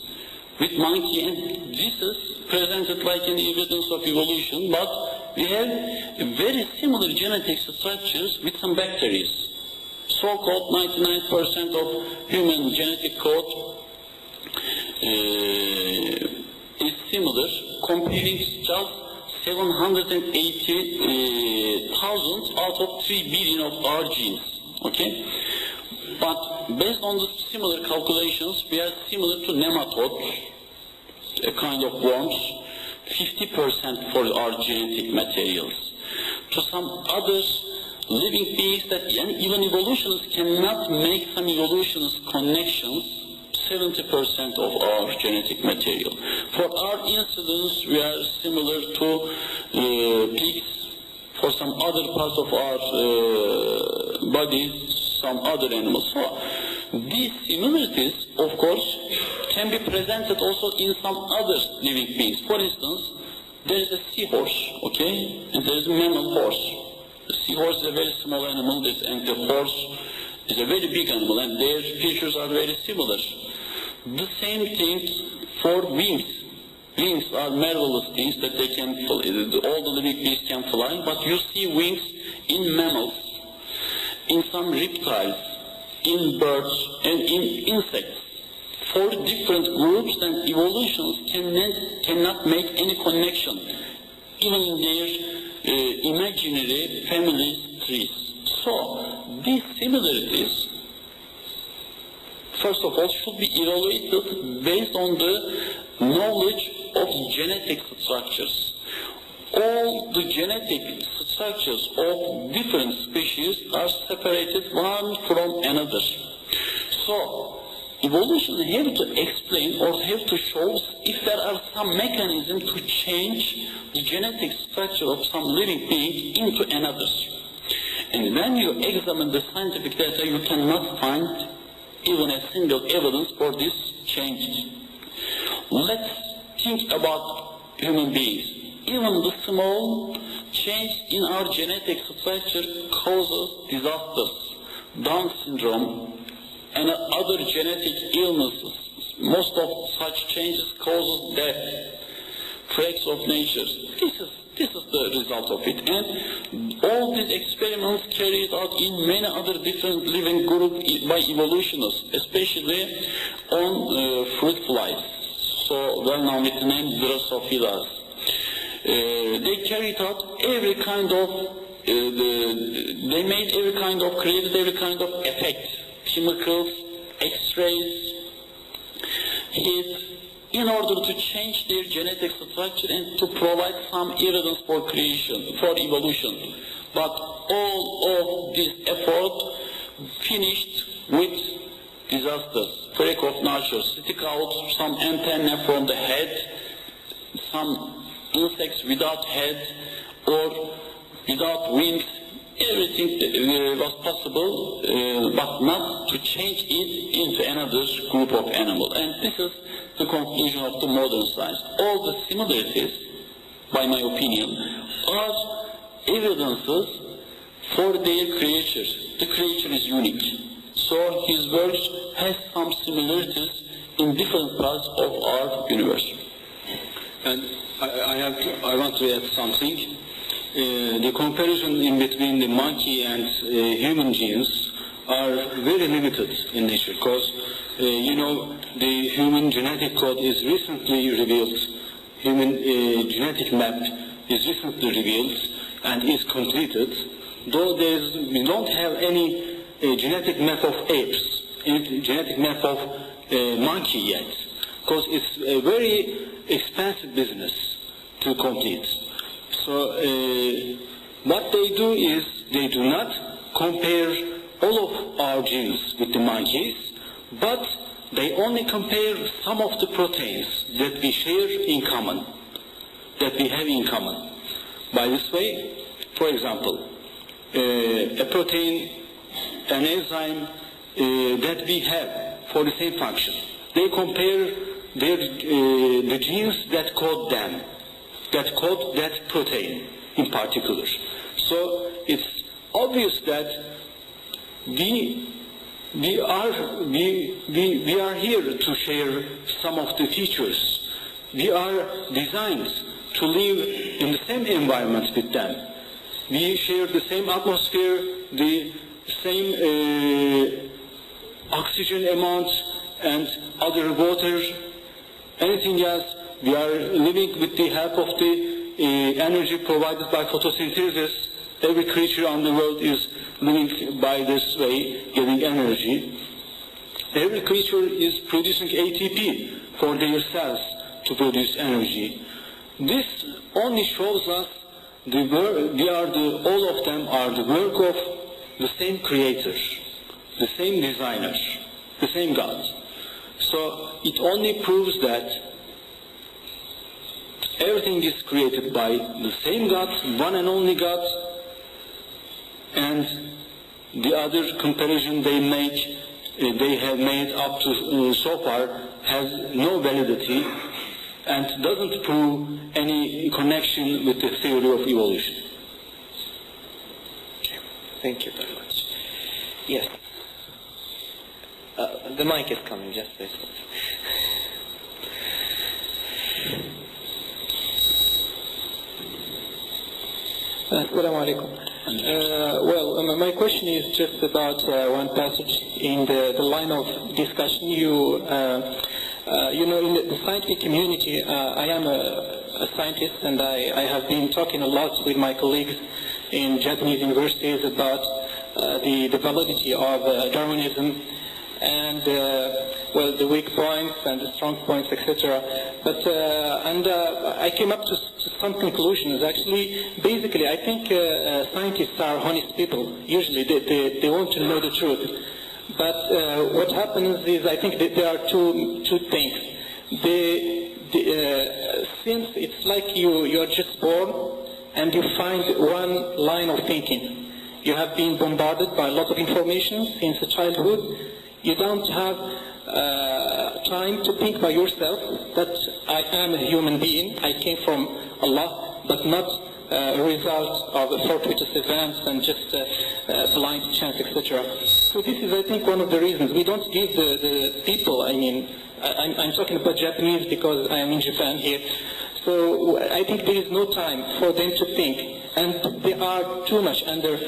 with monkey, and this is presented like an evidence of evolution, but we have very similar genetic structures with some bacteria. So-called 99% of human genetic code is similar, comparing just 780,000 out of 3 billion of our genes. Okay? But based on the similar calculations, we are similar to nematodes, a kind of worms, 50% for our genetic materials. To some other living beings that even evolutionists cannot make some evolutionist connections, 70% of our genetic material. For our incidence, we are similar to pigs. For some other parts of our bodies, some other animals. So these similarities, of course, can be presented also in some other living beings. For instance, there is a seahorse, okay, and there is a mammal horse. The seahorse is a very small animal, and the horse is a very big animal, and their features are very similar. The same thing for wings. Wings are marvelous things that they can fly. All the living beings can fly, but you see wings in mammals, in some reptiles, in birds, and in insects. Four different groups and evolutions cannot make any connection, even in their imaginary family trees. So, these similarities, first of all, should be evaluated based on the knowledge of genetic structures. All the genetic structures of different species are separated one from another. So, evolution have to explain or have to show if there are some mechanism to change the genetic structure of some living being into another. And when you examine the scientific data, you cannot find even a single evidence for this change. Let's think about human beings. Even the small change in our genetic structure causes disasters, Down syndrome, and other genetic illnesses. Most of such changes causes death, cracks of nature. This is the result of it. And all these experiments carried out in many other different living groups by evolutionists, especially on fruit flies, so well known with the name Drosophila. They carried out every kind of, they made every kind of, created every kind of effect, chemicals, X-rays, heat, in order to change their genetic structure and to provide some evidence for creation, for evolution. But all of this effort finished with disasters, crack of nature, stick out some antenna from the head, some insects without head or without wings. Everything was possible, but not to change it into another group of animals. And this is the conclusion of the modern science. All the similarities, by my opinion, are evidences for their creature. The creature is unique. So his works has some similarities in different parts of our universe. And I want to add something. The comparison in between the monkey and human genes are very limited in nature, because you know, the human genetic code is recently revealed, human genetic map is recently revealed and is completed, though we don't have any genetic map of apes, any genetic map of monkey yet, because it's a very expensive business to complete. So what they do is they do not compare all of our genes with the monkeys, but they only compare some of the proteins that we share in common, that we have in common. By this way, for example, a protein, an enzyme that we have for the same function, they compare the genes that code them, that code that protein in particular. So it's obvious that we are here to share some of the features. We are designed to live in the same environment with them. We share the same atmosphere, the same oxygen amount and other water, anything else. We are living with the help of the energy provided by photosynthesis. Every creature on the world is living by this way, getting energy. Every creature is producing ATP for their cells to produce energy. This only shows us all of them are the work of the same creator, the same designer, the same God. So it only proves that everything is created by the same God, one and only God, and the other comparison they have made up to so far has no validity and doesn't prove any connection with the theory of evolution. Thank you very much. Yes. The mic is coming, just this. Assalamu alaikum. My question is just about one passage in the line of discussion. You know, in the scientific community, I am a scientist, and I have been talking a lot with my colleagues in Japanese universities about the validity of Darwinism and the weak points and the strong points, etc. But I came up to some conclusions. Actually, basically, I think scientists are honest people. Usually, they want to know the truth. But what happens is, I think that there are two things. Since it's like you are just born and you find one line of thinking. You have been bombarded by a lot of information since childhood. You don't have time to think by yourself that I am a human being. I came from Allah, but not a result of fortuitous events and just blind chance, etc. So this is, I think, one of the reasons. We don't give the people, I'm talking about Japanese because I am in Japan here. So I think there is no time for them to think. And they are too much under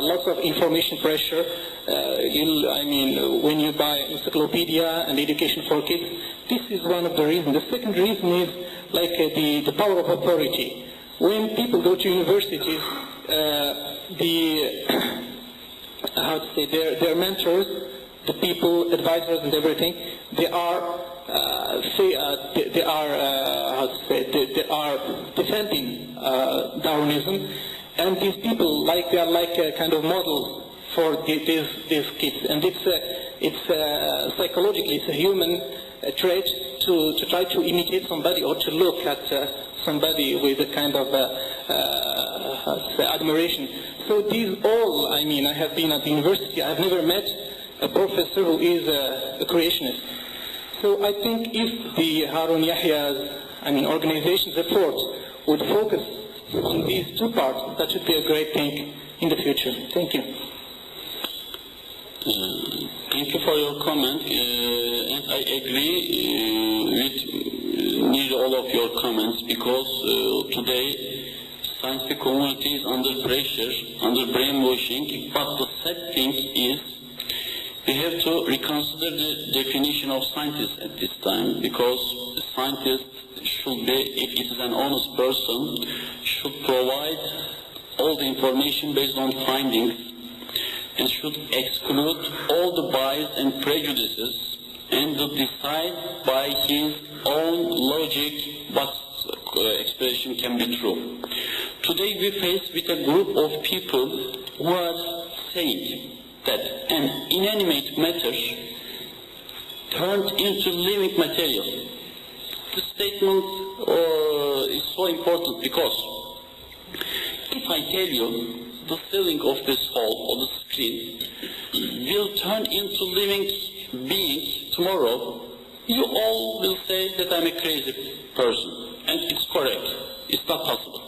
lots of information pressure. When you buy encyclopedia and education for kids, this is one of the reasons. The second reason is like the power of authority. When people go to universities, their mentors, the people, advisors, and everything, they are defending Darwinism, and these people they are like a kind of models for these kids, and it's psychologically it's a human trait to try to imitate somebody or to look at somebody with a kind of admiration. So these all, I have been at the university. I've never met a professor who is a creationist. So I think if the Harun Yahya's, organization's effort would focus on these two parts, that would be a great thing in the future. Thank you. Thank you for your comment, and I agree with nearly all of your comments, because today scientific community is under pressure, under brainwashing, but the sad thing is we have to reconsider the definition of scientist at this time, because the scientist should be, if it is an honest person, should provide all the information based on findings and should exclude all the bias and prejudices and to decide by his own logic what expression can be true. Today we face with a group of people who are saying that an inanimate matter turned into living material. This statement is so important because if I tell you the ceiling of this hall or the screen will turn into living being tomorrow, you all will say that I'm a crazy person, and it's correct. It's not possible.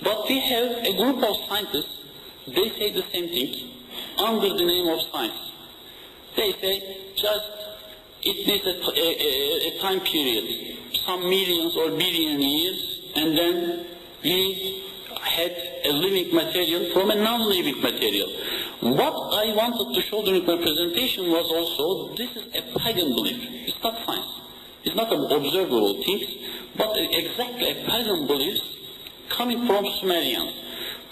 But we have a group of scientists, they say the same thing under the name of science. They say just it needs a time period, some millions or billion years, and then we had a living material from a non-living material. What I wanted to show during my presentation was also, this is a pagan belief. It's not science. It's not an observable thing, but exactly a pagan belief coming from Sumerians,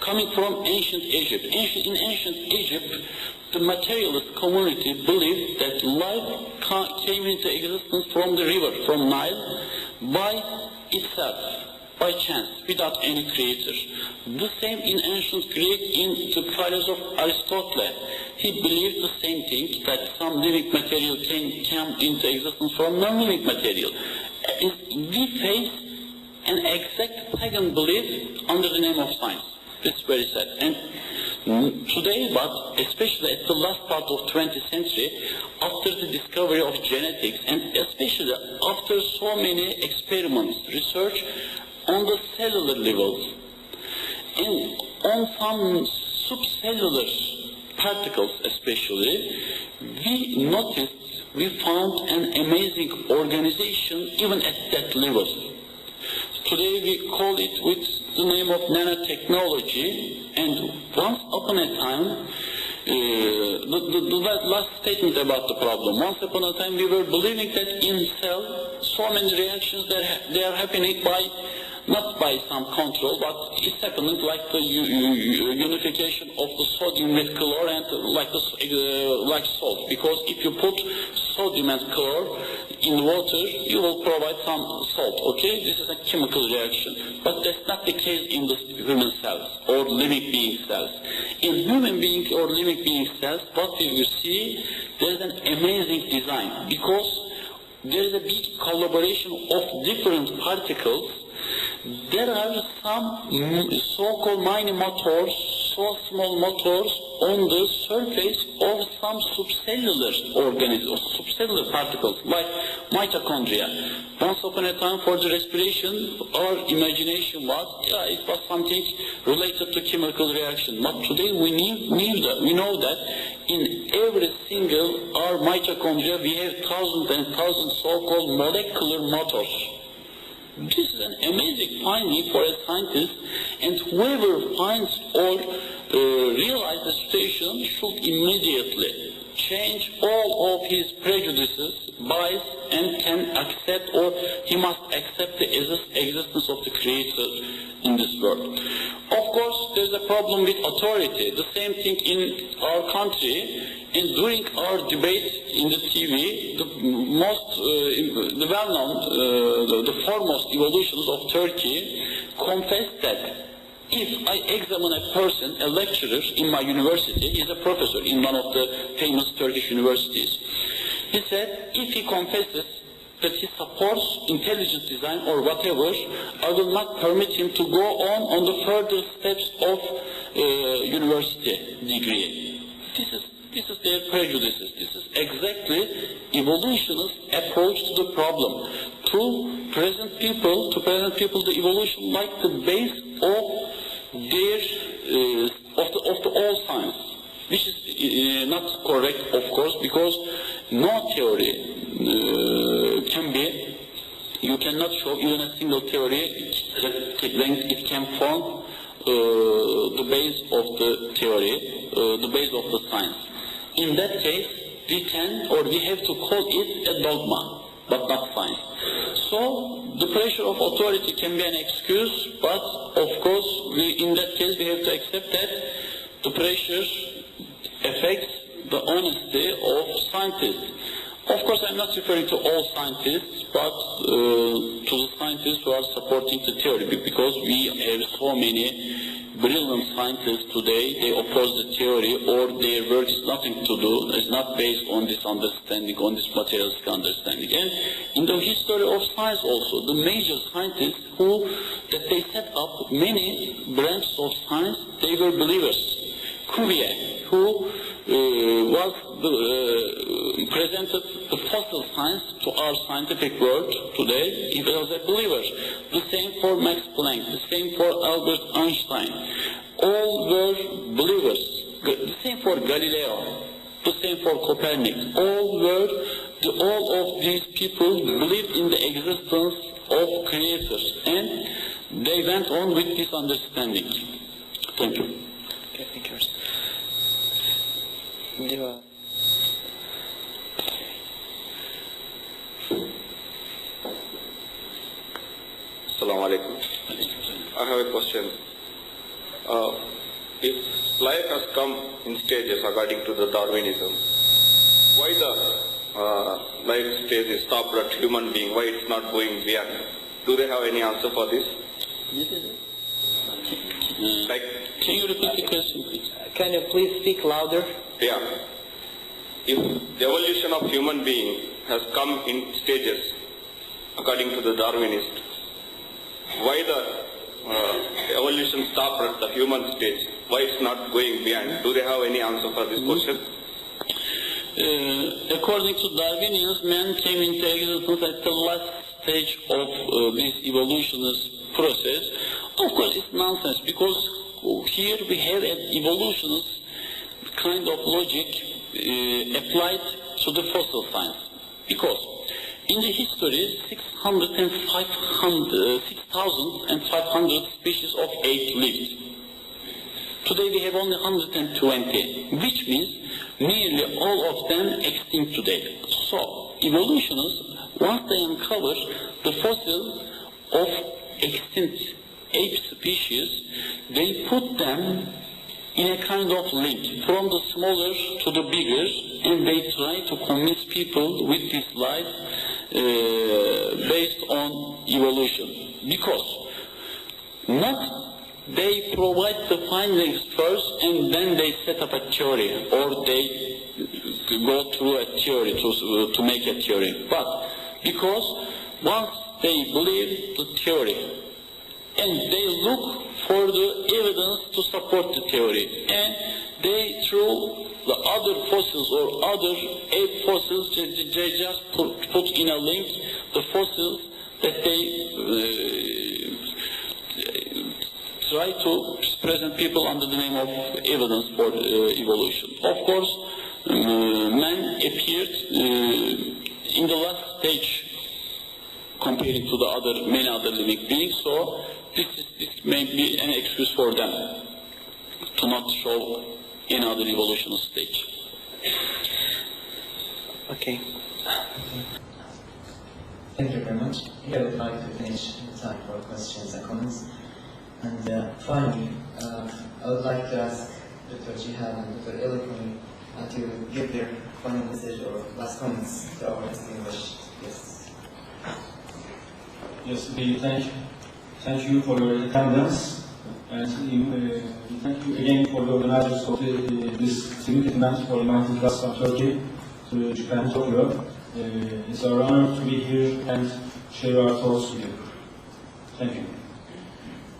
coming from ancient Egypt. In ancient Egypt, the materialist community believed that life came into existence from the river, from Nile, by itself, by chance, without any creator. The same in ancient Greek, in the philos of Aristotle. He believed the same thing, that some living material came into existence from non-living material. We face an exact pagan belief under the name of science. It's very sad. And today, but especially at the last part of 20th century, after the discovery of genetics, and especially after so many experiments, research on the cellular level, and on subcellular particles especially, we found an amazing organization even at that level. Today we call it with the name of nanotechnology, and once upon a time, the last statement about the problem, once upon a time we were believing that in cell, so many reactions they are happening not by some control, but it's happening like the unification of the sodium with chlor and like salt. Because if you put sodium and chlor in water, you will provide some salt. Okay, this is a chemical reaction, but that's not the case in the human cells or living being cells. In human being or living being cells, what we will see, there is an amazing design because there is a big collaboration of different particles. There are some so-called mini motors, so small motors on the surface of some subcellular organisms, subcellular particles like mitochondria. Once upon a time for the respiration, our imagination was, it was something related to chemical reaction. But today we know that in every single our mitochondria we have thousands and thousands so-called molecular motors. This is an amazing finding for a scientist, and whoever finds or realizes the situation should immediately change all of his prejudices, bias, and can accept, or he must accept the existence of the Creator in this world. Of course, there's a problem with authority. The same thing in our country. And during our debate in the TV, the well-known, the foremost evolutionists of Turkey confessed that if I examine a person, a lecturer in my university, he's a professor in one of the famous Turkish universities, he said, if he confesses that he supports intelligent design or whatever, I will not permit him to go on the further steps of university degree. This is their prejudices. This is exactly evolutionist approach to the problem. To present people, the evolution like the base of their of the all science, which is not correct, of course, because no theory can be. You cannot show even a single theory that it can form the base of the theory, the base of the science. In that case, we have to call it a dogma, but not science. So, the pressure of authority can be an excuse, but of course, in that case, we have to accept that the pressure affects the honesty of scientists. Of course, I'm not referring to all scientists, but to the scientists who are supporting the theory, because we have so many brilliant scientists today. They oppose the theory, or their work is nothing to do, it's not based on this understanding, on this materialistic understanding. And in the history of science also, the major scientists that they set up many branches of science, they were believers. Cuvier, who presented the fossil science to our scientific world today, he was a believer. The same for Max Planck, the same for Albert Einstein. All were believers. The same for Galileo, the same for Copernicus. All of these people believed in the existence of creators, and they went on with this understanding. Thank you. Okay, thank you. では Assalamu alaikum. I have a question. If life has come in stages according to the Darwinism, why the life stage is stopped at human being? Why it's not going beyond? Do they have any answer for this? Can you repeat the question, please? Can you please speak louder? Yeah. If the evolution of human being has come in stages according to the Darwinist, why the evolution stopped at the human stage? Why it's not going beyond? Do they have any answer for this question? According to Darwinism, man came into existence at the last stage of this evolutionist process. Of course, it's nonsense, because here we have an evolutionist kind of logic applied to the fossil science. Because in the history, 6,500 species of ape lived. Today we have only 120, which means nearly all of them extinct today. So, evolutionists, once they uncover the fossil of extinct ape species, they put them in a kind of link, from the smaller to the bigger, and they try to convince people with this life based on evolution. Because not they provide the findings first and then they set up a theory, or they go through a theory to make a theory. But because once they believe the theory and they look for the evidence to support the theory, and they through the other fossils or other ape fossils, they just put in a link the fossils that they try to present people under the name of evidence for evolution. Of course, man appeared in the last stage comparing to the many other living beings, so this may be an excuse for them to not show another evolutionist stage. Okay. Thank you very much. Here I would like to finish the time for questions and comments. And finally, I would like to ask Dr. Jihan and Dr. Illikum to give their final message or last comments to our distinguished guests. Yes, we thank you for your attendance, and thank you again for the organizers of this significant event for inviting us from Turkey to Japan, Tokyo. It's our honor to be here and share our thoughts with you. Thank you.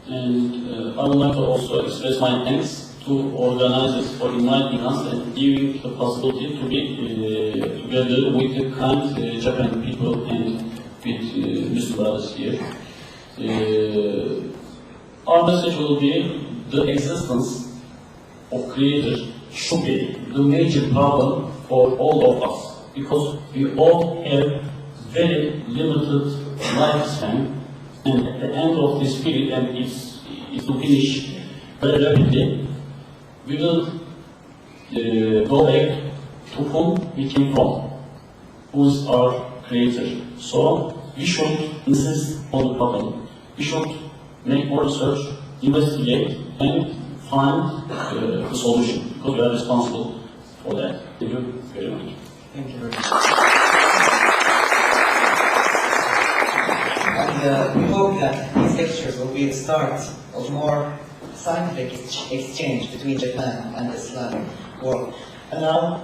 And I would like to also express my thanks to organizers for inviting us and giving the possibility to be together with the kind Japanese people and with Muslim brothers here. Our message will be the existence of Creator should be the major problem for all of us, because we all have very limited lifespan, and at the end of this period, and it's to finish very rapidly, we will go back to whom we came from, who is our Creator. So we should insist on the problem. We should make more research, investigate, and find the solution, because we are responsible for that. Thank you very much. Thank you very much. And we hope that these lectures will be the start of more scientific exchange between Japan and the Islamic world. And now,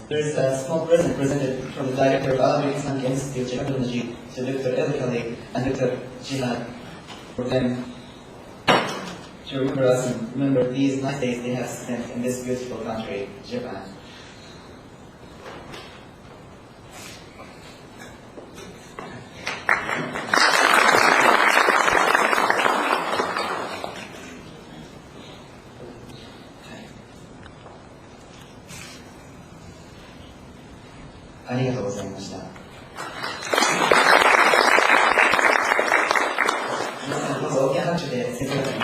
there is a small present presented from the Director of Arabic Islamic Institute, Japan, to Dr. Elkali and Dr. Jihad, for them to remember us and remember these nice days they have spent in this beautiful country, Japan.ありがとうございました。皆さんどうぞ大きな拍手で先生方に